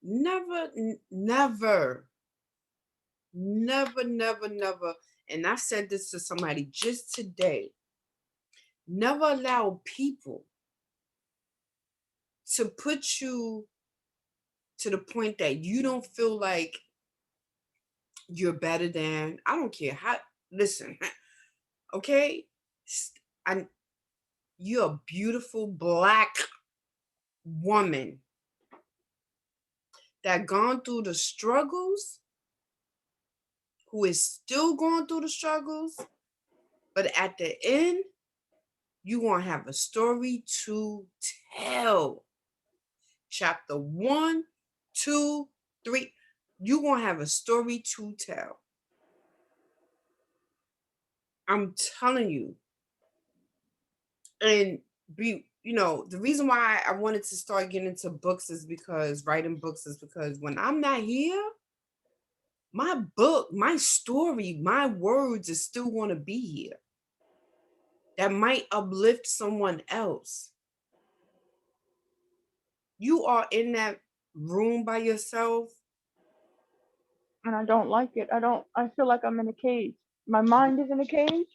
Never, never, never, never, never. And I said this to somebody just today. Never allow people to put you to the point that you don't feel like you're better than. I don't care how. Listen, okay? I, you're a beautiful black woman that gone through the struggles, who is still going through the struggles, but at the end, you gonna have a story to tell. Chapter one, two, three. You gonna have a story to tell. I'm telling you. And the reason why I wanted to start getting into books is because writing books is because when I'm not here, my book, my story, my words is still gonna be here. That might uplift someone else. You are in that room by yourself. And I don't like it. I feel like I'm in a cage. My mind is in a cage,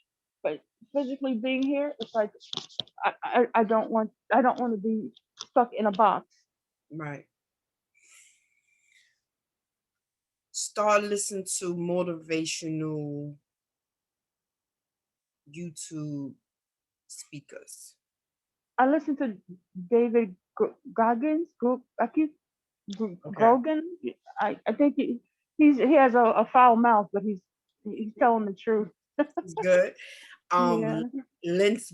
but physically being here, it's like I don't want to be stuck in a box. Right. Start listening to motivational YouTube speakers. I listen to David Goggins. I keep Okay. Grogan. I think he has a foul mouth, but he's telling the truth. It's good. Yeah. Lince,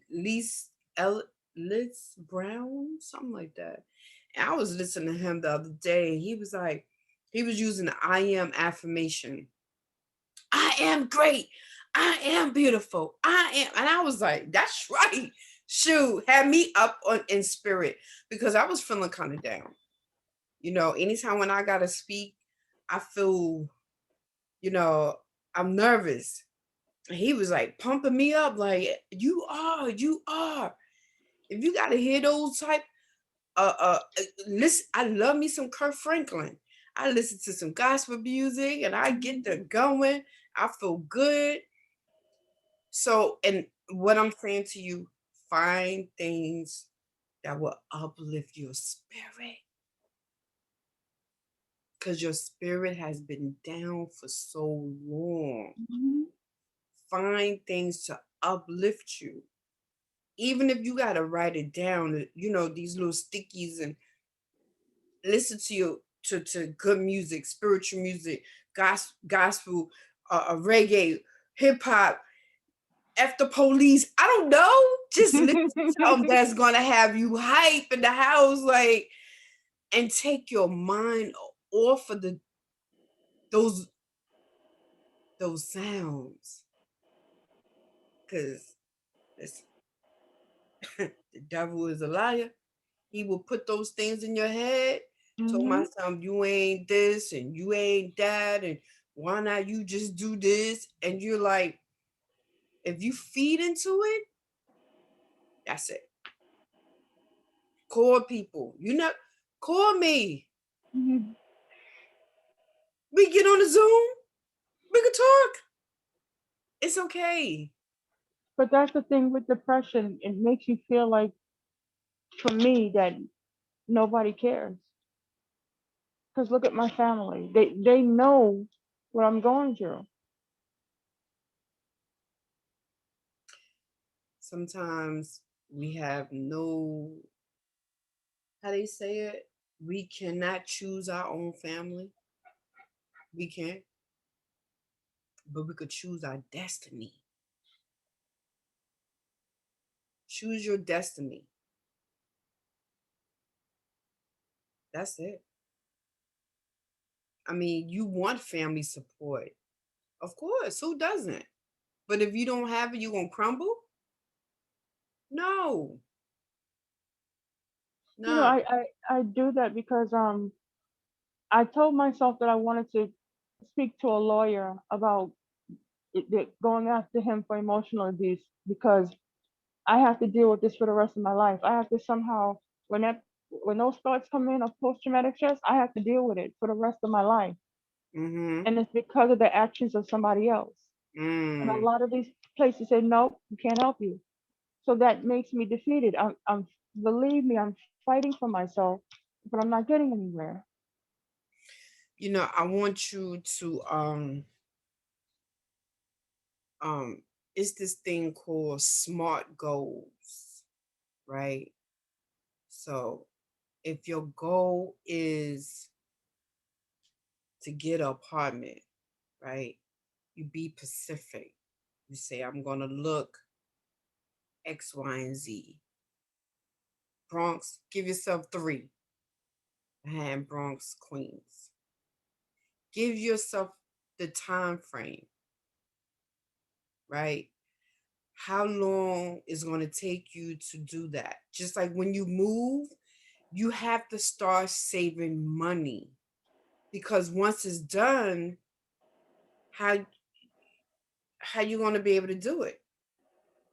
Lise, L, Liz Brown, something like that. And I was listening to him the other day, and he was like, he was using the I am affirmation. I am great. I am beautiful. I am. And I was like, that's right. Shoot, had me up on in spirit because I was feeling kind of down. Anytime when I gotta speak, I feel, you know, I'm nervous. And he was like pumping me up, like, you are. If you gotta hear those type, listen, I love me some Kirk Franklin. I listen to some gospel music and I get Mhm. the going. I feel good. So, and what I'm saying to you, find things that will uplift your spirit because your spirit has been down for so long. Mhm. Find things to uplift you. Even if you got to write it down, these little stickies, and listen to good music, spiritual music, gospel, reggae, hip hop, F the police. I don't know. Just listen to something that's gonna have you hype in the house, like, and take your mind off of those those sounds. Cause listen, the devil is a liar. He will put those things in your head. Told my Mhm. son, you ain't this and you ain't that, and why not you just do this? And you're like, if you feed into it, that's it. Call people. Call me. Mhm. We get on the Zoom. We can talk. It's okay. But that's the thing with depression. It makes you feel like, for me, that nobody cares. Because look at my family. They know what I'm going through. Sometimes we have no, how do you say it? We cannot choose our own family. We can't, but we could choose our destiny. Choose your destiny. That's it. I mean, you want family support. Of course, who doesn't? But if you don't have it, you gonna crumble? No, You know, no. I do that because I told myself that I wanted to speak to a lawyer about going after him for emotional abuse, because I have to deal with this for the rest of my life. I have to somehow, when those thoughts come in of post traumatic stress, I have to deal with it for the rest of my life. Mm-hmm. And it's because of the actions of somebody else. And a Mm. lot of these places say, nope, we can't help you. So that makes me defeated. Believe me, I'm fighting for myself, but I'm not getting anywhere. I want you to um it's this thing called SMART goals, right? So if your goal is to get an apartment, right? You be specific. You say, I'm gonna look X, Y, and Z. Bronx, give yourself three. And Bronx, Queens. Give yourself the time frame, right? How long is going to take you to do that? Just like when you move, you have to start saving money because once it's done, how you going to be able to do it?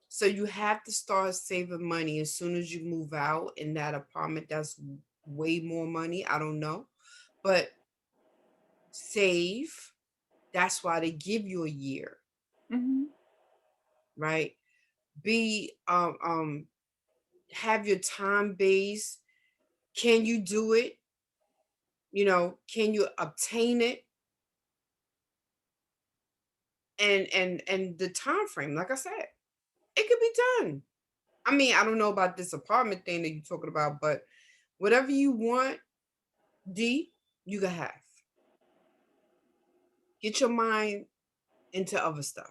So you have to start saving money as soon as you move out in that apartment. That's way more money. I don't know, but save. That's why they give you a year, Hmm. right? Be have your time base. Can you do it? Can you obtain it? And the time frame, like I said, it could be done. I mean, I don't know about this apartment thing that you're talking about, but whatever you want, D, you can have. Get your mind into other stuff.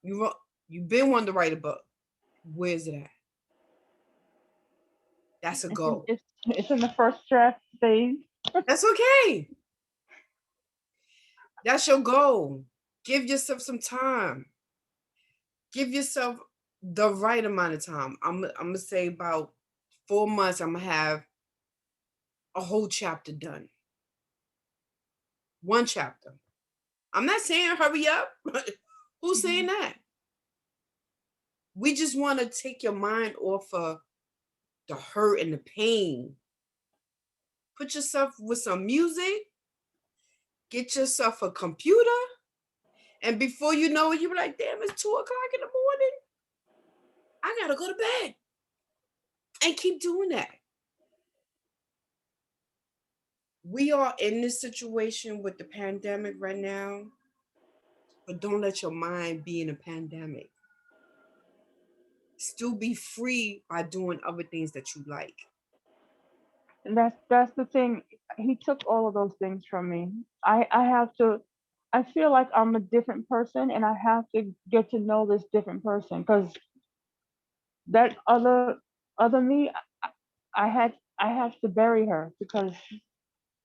You've been wanting to write a book. Where's it at? That's a goal. It's in the first draft stage. That's okay. That's your goal. Give yourself some time. Give yourself. the right amount of time. I'm gonna say about 4 months. I'm gonna have a whole chapter done. One chapter. I'm not saying hurry up. Who's saying Mhm. that? We just want to take your mind off of the hurt and the pain. Put yourself with some music, get yourself a computer, and before you know it, you be like, damn, it's 2 o'clock in the morning. I gotta go to bed. And keep doing that. We are in this situation with the pandemic right now, but don't let your mind be in a pandemic. Still be free by doing other things that you like. And that's the thing. He took all of those things from me. I have to. I feel like I'm a different person, and I have to get to know this different person because that other me, I have to bury her because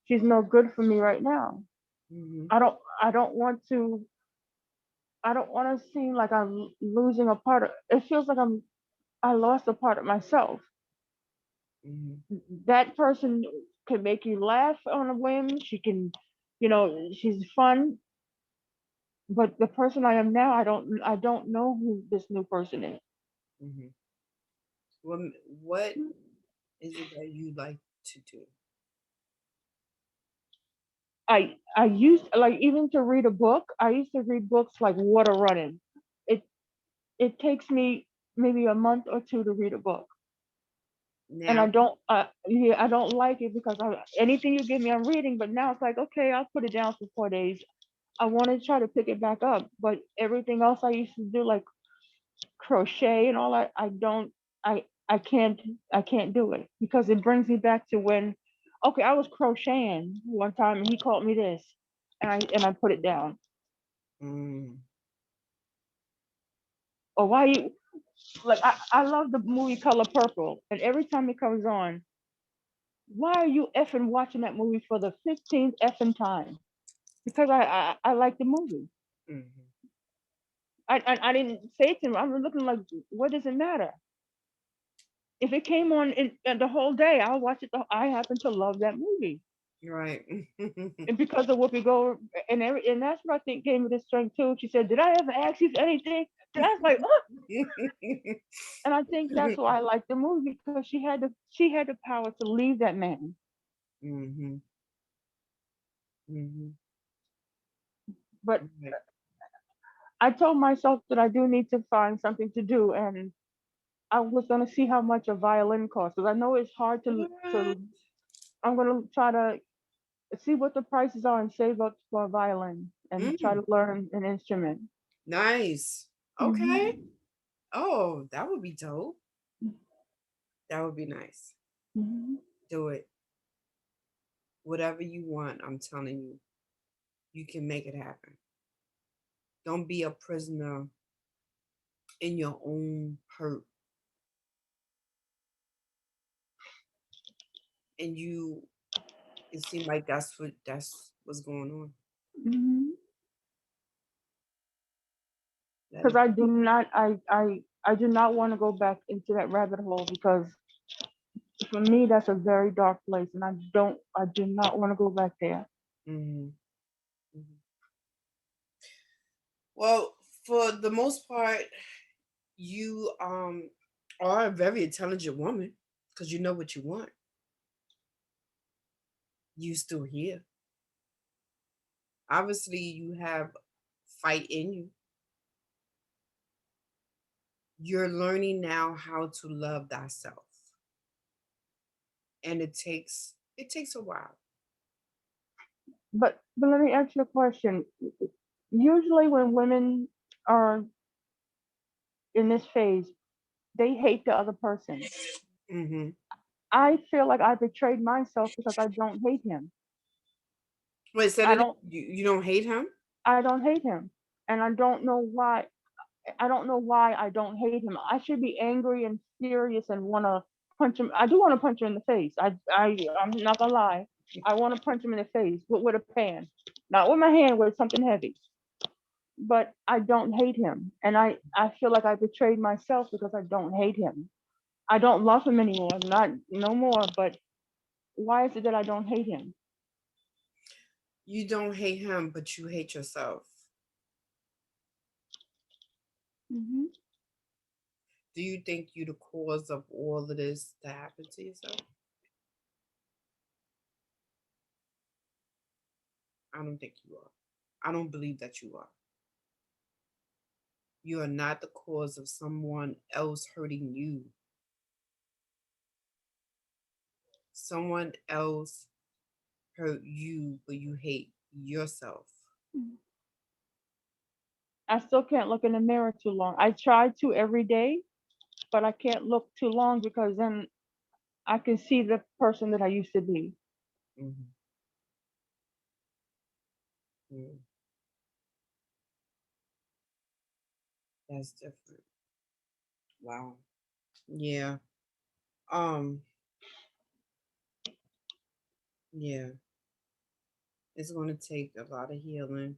she's no good for me right now. Hmm. I don't want to. I don't want to seem like I'm losing a part of. It feels like I lost a part of myself. Hmm. That person can make you laugh on a whim. She can, she's fun. But the person I am now, I don't know who this new person is. Hmm. What, what is it that you like to do? I used like even to read a book. I used to read books like water running. It it takes me maybe a month or two to read a book, and Now, I don't like it because anything you give me I'm reading. But now it's like okay, I'll put it down for 4 days. I want to try to pick it back up, but everything else I used to do like crochet and all that, I can't do it because it brings me back to when okay, I was crocheting one time and he called me this and I put it down. mm, Or why you like I love the movie Color Purple and every time it comes on, why are you effing watching that movie for the 15th effing time? Because I like the movie. mhm, I didn't say to him, I'm looking like what does it matter? If it came on in the whole day, I'll watch it. I happen to love that movie, right. and because of Whoopi Goldberg, and that's what I think gave me the strength too. She said, "Did I ever ask you for anything?" And I was like, "Oh," and I think that's why I like the movie because she had the power to leave that man. Hmm. Hmm. But Right. I told myself that I do need to find something to do, and I was gonna see how much a violin costs because I know it's hard What? to. I'm gonna try to see what the prices are and save up for a violin and try Mm, to learn an instrument. nice. Okay. Hmm. Oh, that would be dope. That would be nice. Hmm. Do it. Whatever you want, I'm telling you, you can make it happen. Don't be a prisoner in your own hurt. And you, it seemed like that's what's going on. Hmm. Let Because it. I do not want to go back into that rabbit hole because for me that's a very dark place and I do not want to go back there. Hmm. Hmm. Well, for the most part, you are a very intelligent woman because you know what you want. You still here. Obviously, you have fight in you. You're learning now how to love thyself, and it takes a while. But let me ask you a question. Usually when women are in this phase, they hate the other person. Hmm. I feel like I betrayed myself because I don't hate him. Wait, said I it. don't You don't hate him? I don't hate him. And I don't know why. I don't know why I don't hate him. I should be angry and furious and want to punch him. I do want to punch him in the face. I'm not gonna lie. I want to punch him in the face with a pan, not with my hand, with something heavy. but I don't hate him. And I feel like I betrayed myself because I don't hate him. I don't love him anymore. Not no more. But why is it that I don't hate him? You don't hate him, but you hate yourself. Hmm. Do you think you the cause of all of this that happened to yourself? I don't think you are. I don't believe that you are. You are not the cause of someone else hurting you. Someone else hurt you, but you hate yourself. I still can't look in the mirror too long. I try to every day, but I can't look too long because then I can see the person that I used to be. Hmm. Mm, that's different. Wow. Yeah. Um. Yeah. It's going to take a lot of healing,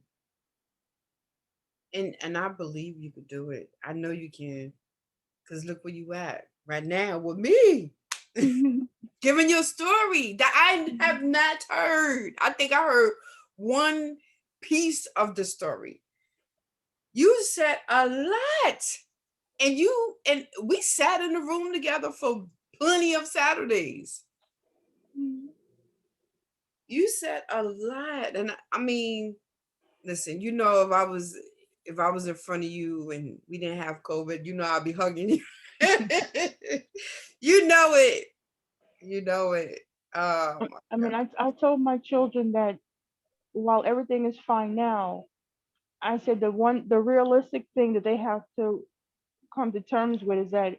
and I believe you could do it. I know you can, cause look where you at right now with me, giving your story that I have not heard. I think I heard one piece of the story. You said a lot, and we sat in the room together for plenty of Saturdays. You said a lot, and I mean, listen, if I was in front of you and we didn't have COVID, I'd be hugging you. You know it. You know it. Oh my I God. mean, I told my children that while everything is fine now, I said the realistic thing that they have to come to terms with is that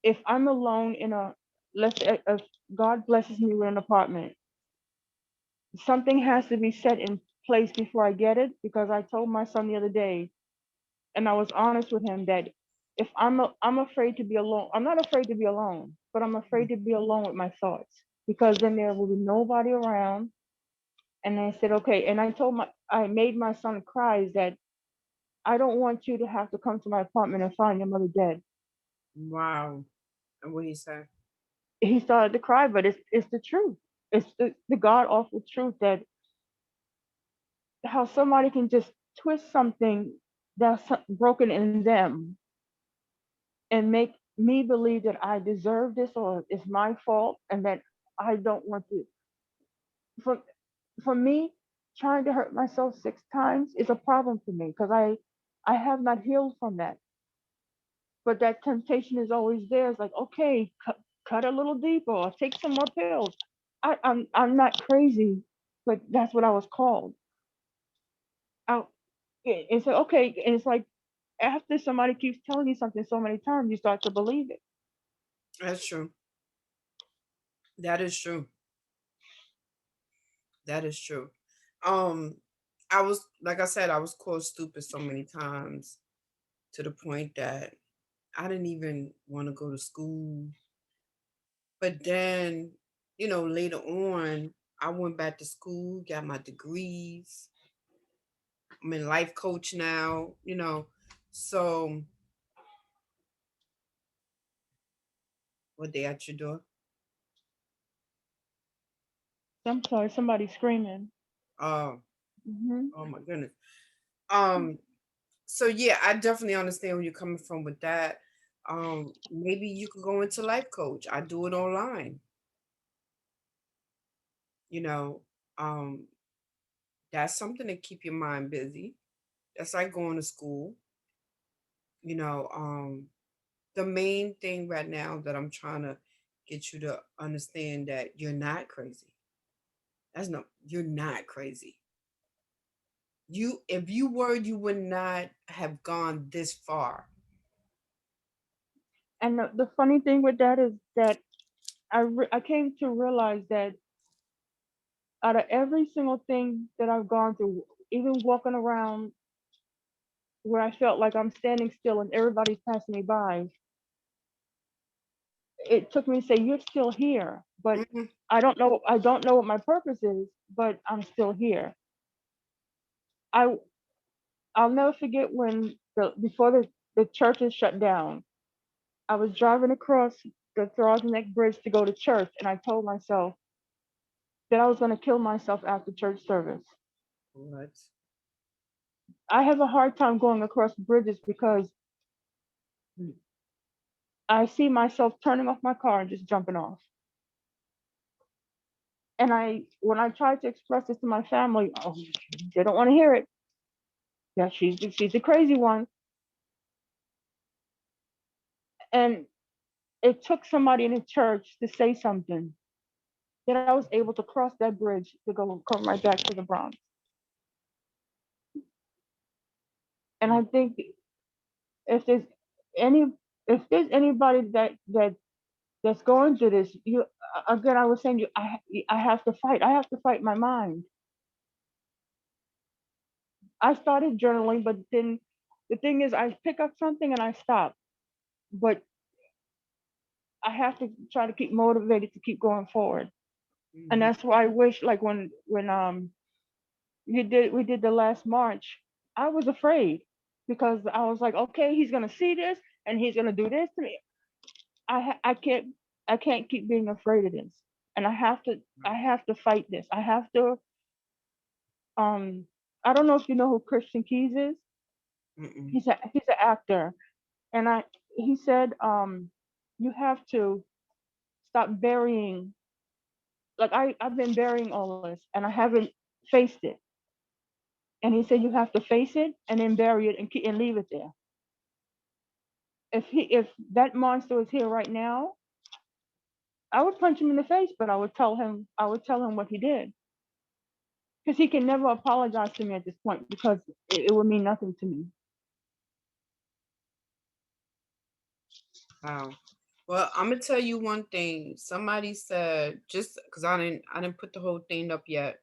if I'm alone in a, let's say if God blesses me with an apartment, something has to be set in place before I get it, because I told my son the other day, and I was honest with him, that if I'm afraid to be alone. I'm not afraid to be alone, but I'm afraid to be alone with my thoughts, because then there will be nobody around. And I said, okay. And I made my son cry, is that I don't want you to have to come to my apartment and find your mother dead. Wow. And what he said? He started to cry, but it's the truth. It's the god awful truth, that how somebody can just twist something that's broken in them and make me believe that I deserve this, or it's my fault, and that I don't want to. For for me, trying to hurt myself 6 times is a problem for me, because I have not healed from that. But that temptation is always there. It's like, okay, cut a little deeper, or take some more pills. I'm not crazy, but that's what I was called. I, it's like, okay, and it's like after somebody keeps telling you something so many times, you start to believe it. That's true. That is true. That is true. Um, I was like I said, I was called stupid so many times to the point that I didn't even want to go to school. But then, later on, I went back to school, got my degrees. I'm in life coach now. So what they at your door? I'm sorry, somebody's screaming. Oh, Hmm. oh my goodness. Um, so yeah, I definitely understand where you're coming from with that. Maybe you could go into life coach. I do it online, you know. Um, that's something to keep your mind busy. That's like going to school, you know. The main thing right now that I'm trying to get you to understand that you're not crazy. You're not crazy. If you were, you would not have gone this far. And the funny thing with that is that I came to realize that out of every single thing that I've gone through, even walking around where I felt like I'm standing still and everybody's passing me by, it took me to say, "You're still here," but Mhm. I don't know what my purpose is, but I'm still here. I I'll never forget when before the churches shut down. I was driving across the Throggs Neck Bridge to go to church, and I told myself that I was going to kill myself after church service. What? I have a hard time going across bridges because I see myself turning off my car and just jumping off. And when I try to express this to my family, oh, they don't want to hear it. Yeah, she's a crazy one. And it took somebody in the church to say something that I was able to cross that bridge to go come right back to the Bronx. And I think if there's any if there's anybody that's going through this, you again, I was saying I have to fight. I have to fight my mind. I started journaling, but then the thing is, I pick up something and I stop. But I have to try to keep motivated to keep going forward. And Mm-hmm. that's why I wish, like when we did the last march, I was afraid because I was like, okay, he's gonna see this and he's gonna do this to me. I can't keep being afraid of this, and I have to fight this. I have to um I don't know if you know who Christian Keys is. Mm-mm. He's an actor, and I he said you have to stop burying, like I've been burying all this and I haven't faced it. And he said you have to face it and then bury it and and leave it there. If that monster was here right now, I would punch him in the face, but I would tell him what he did. Because he can never apologize to me at this point because it would mean nothing to me. Wow. Well, I'm gonna tell you one thing. Somebody said, just because I didn't put the whole thing up yet.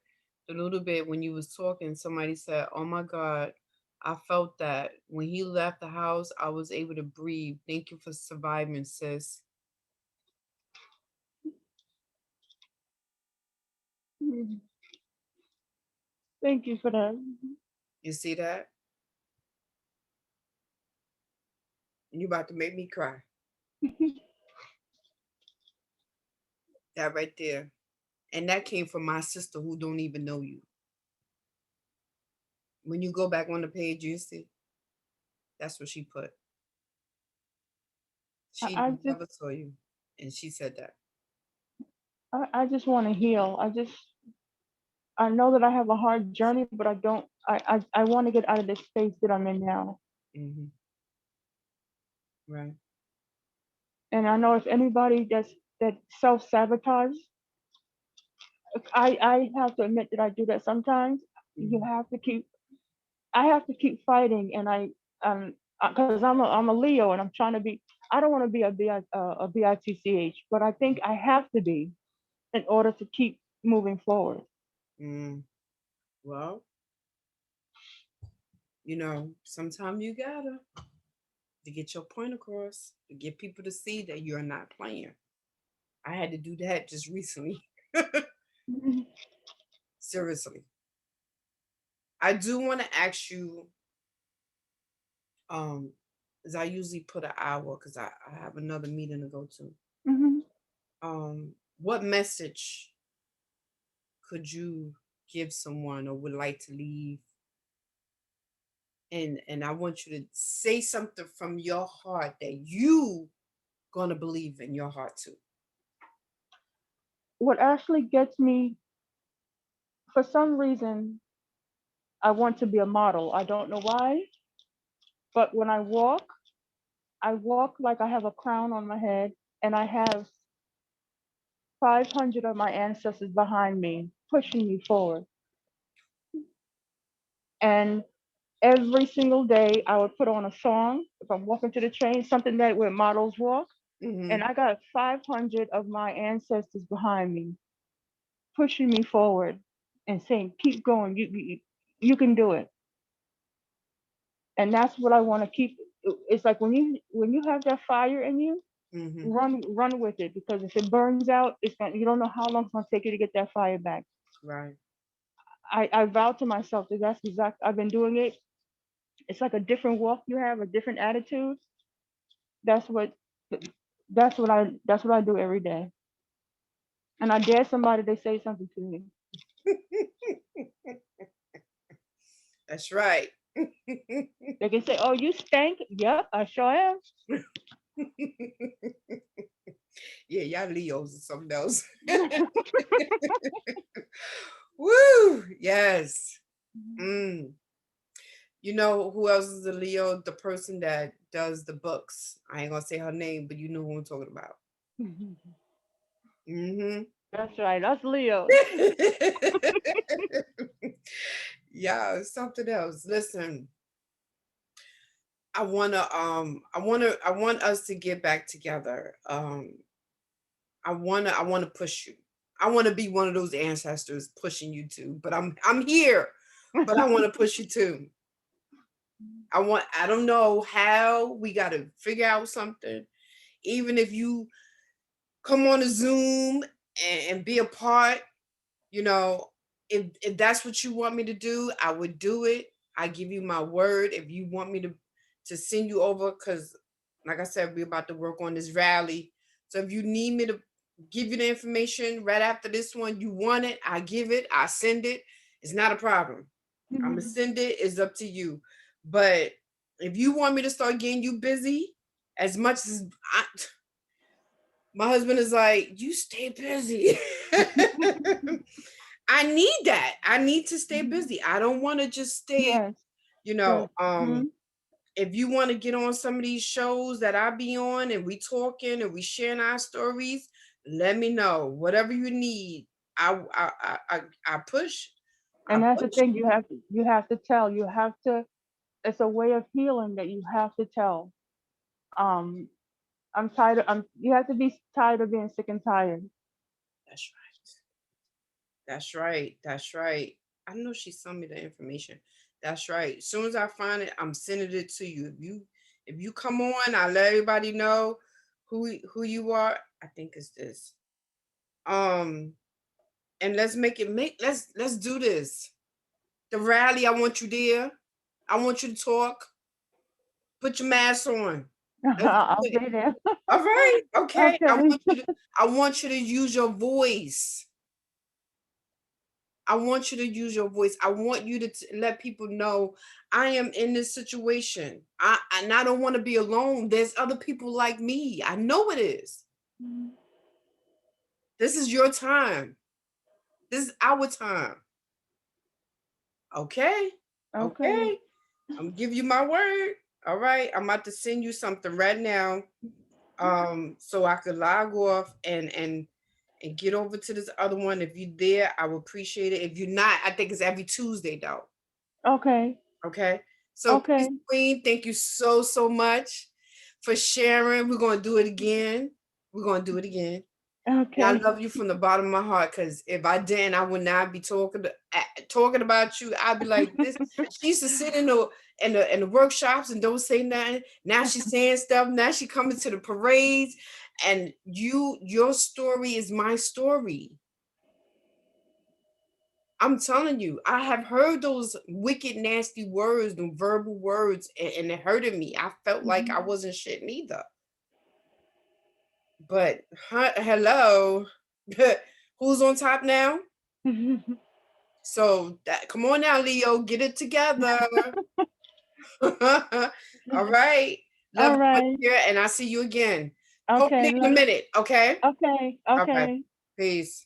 A little bit when you was talking, somebody said, "Oh my God, I felt that when he left the house, I was able to breathe. Thank you for surviving, sis." Mm. Thank you for that. You see that? You about to make me cry. That right there, and that came from my sister who don't even know you. When you go back on the page, you see that's what she put. She I just never saw you, and she said that. I just want to heal. I know that I have a hard journey, but I don't. I want to get out of this space that I'm in now. Hmm. Right. And I know if anybody that self sabotage, I have to admit that I do that sometimes. You Hmm. have to keep. I have to keep fighting, and because I'm a Leo, and I'm trying to be. I don't want to be a bitch, but I think I have to be in order to keep moving forward. Mm. Well, sometimes you gotta to get your point across, to get people to see that you're not playing. I had to do that just recently. Seriously. I do want to ask you, um, as I usually put an hour because I have another meeting to go to. Hmm. What message could you give someone or would like to leave? And I want you to say something from your heart that you gonna believe in your heart too. What actually gets me, for some reason, I want to be a model. I don't know why, but when I walk like I have a crown on my head, and I have 500 of my ancestors behind me, pushing me forward. And every single day, I would put on a song. If I'm walking to the train, something that where models walk, Mm-hmm. and I got 500 of my ancestors behind me, pushing me forward and saying, "Keep going. You can do it." And that's what I want to keep. It's like when you have that fire in you, Mm-hmm. run with it, because if it burns out, you don't know how long it's gonna take you to get that fire back. Right. I vowed to myself that that's exact. I've been doing it It's like a different walk you have, a different attitude. That's what that's what I do every day. And I dare somebody to say something to me. That's right. They can say, "Oh, you stank." Yep, I sure am. Yeah, y'all Leos or something else. Woo! Yes. Mm. You know who else is a Leo? The person that does the books. I ain't gonna say her name, but you know who I'm talking about. Mm-hmm. That's right. That's Leos. Yeah, it's something else. Listen, I want us to get back together. I wanna push you. I wanna be one of those ancestors pushing you too. But I'm here, but I wanna push you too. I don't know how, we gotta figure out something. Even if you come on a Zoom and be a part, you know, if that's what you want me to do, I would do it. I give you my word. If you want me to send you over, because like I said, we're about to work on this rally. So if you need me to give you the information right after this one, you want it, I give it, I send it. It's not a problem. I'm gonna send it. It's up to you. But if you want me to start getting you busy, as much as my husband is like, you stay busy. I need that. I need to stay busy. I don't want to just stay, Yes, you know, yes. Mhm. if you want to get on some of these shows that I be on and we talking and we sharing our stories, let me know. Whatever you need, I push. I And that's the push. thing. You have to tell. You have to. It's a way of healing that you have to tell. Um, I'm tired. I'm. You have to be tired of being sick and tired. That's right. That's right. That's right. I know she sent me the information. That's right. As soon as I find it, I'm sending it to you. If you come on, I'll let everybody know who you are. I think it's this. Um, and let's make it make let's do this. The rally, I want you there. I want you to talk. Put your mask on. Let's do I'll it. be there. All right. Okay. Okay. I want you to use your voice. I want you to use your voice. I want you to let people know I am in this situation. And I don't want to be alone. There's other people like me. I know it is. This is your time. This is our time. Okay. Okay. Okay. I'm gonna give you my word. All right. I'm about to send you something right now. So I could log off and get over to this other one. If you're there, I would appreciate it. If you're not, I think it's every Tuesday though. Okay. Okay. So please, Okay. Queen, thank you so much for sharing. We're gonna do it again. We're gonna do it again. And I Okay. love you from the bottom of my heart, because if I didn't, I would not be talking about you. I'd be like this. She used to sit in the workshops and don't say nothing. Now she's saying stuff. Now she coming to the parades, and your story is my story. I'm telling you, I have heard those wicked, nasty words, the verbal words, and it hurted me. I felt like I wasn't shit neither. But hello, who's on top now? So come on now, Leo, get it together. All right. Love All you, my right. dear, and I'll see you again. Okay. Hopefully in a minute. Okay. Okay. All right. Okay. Peace.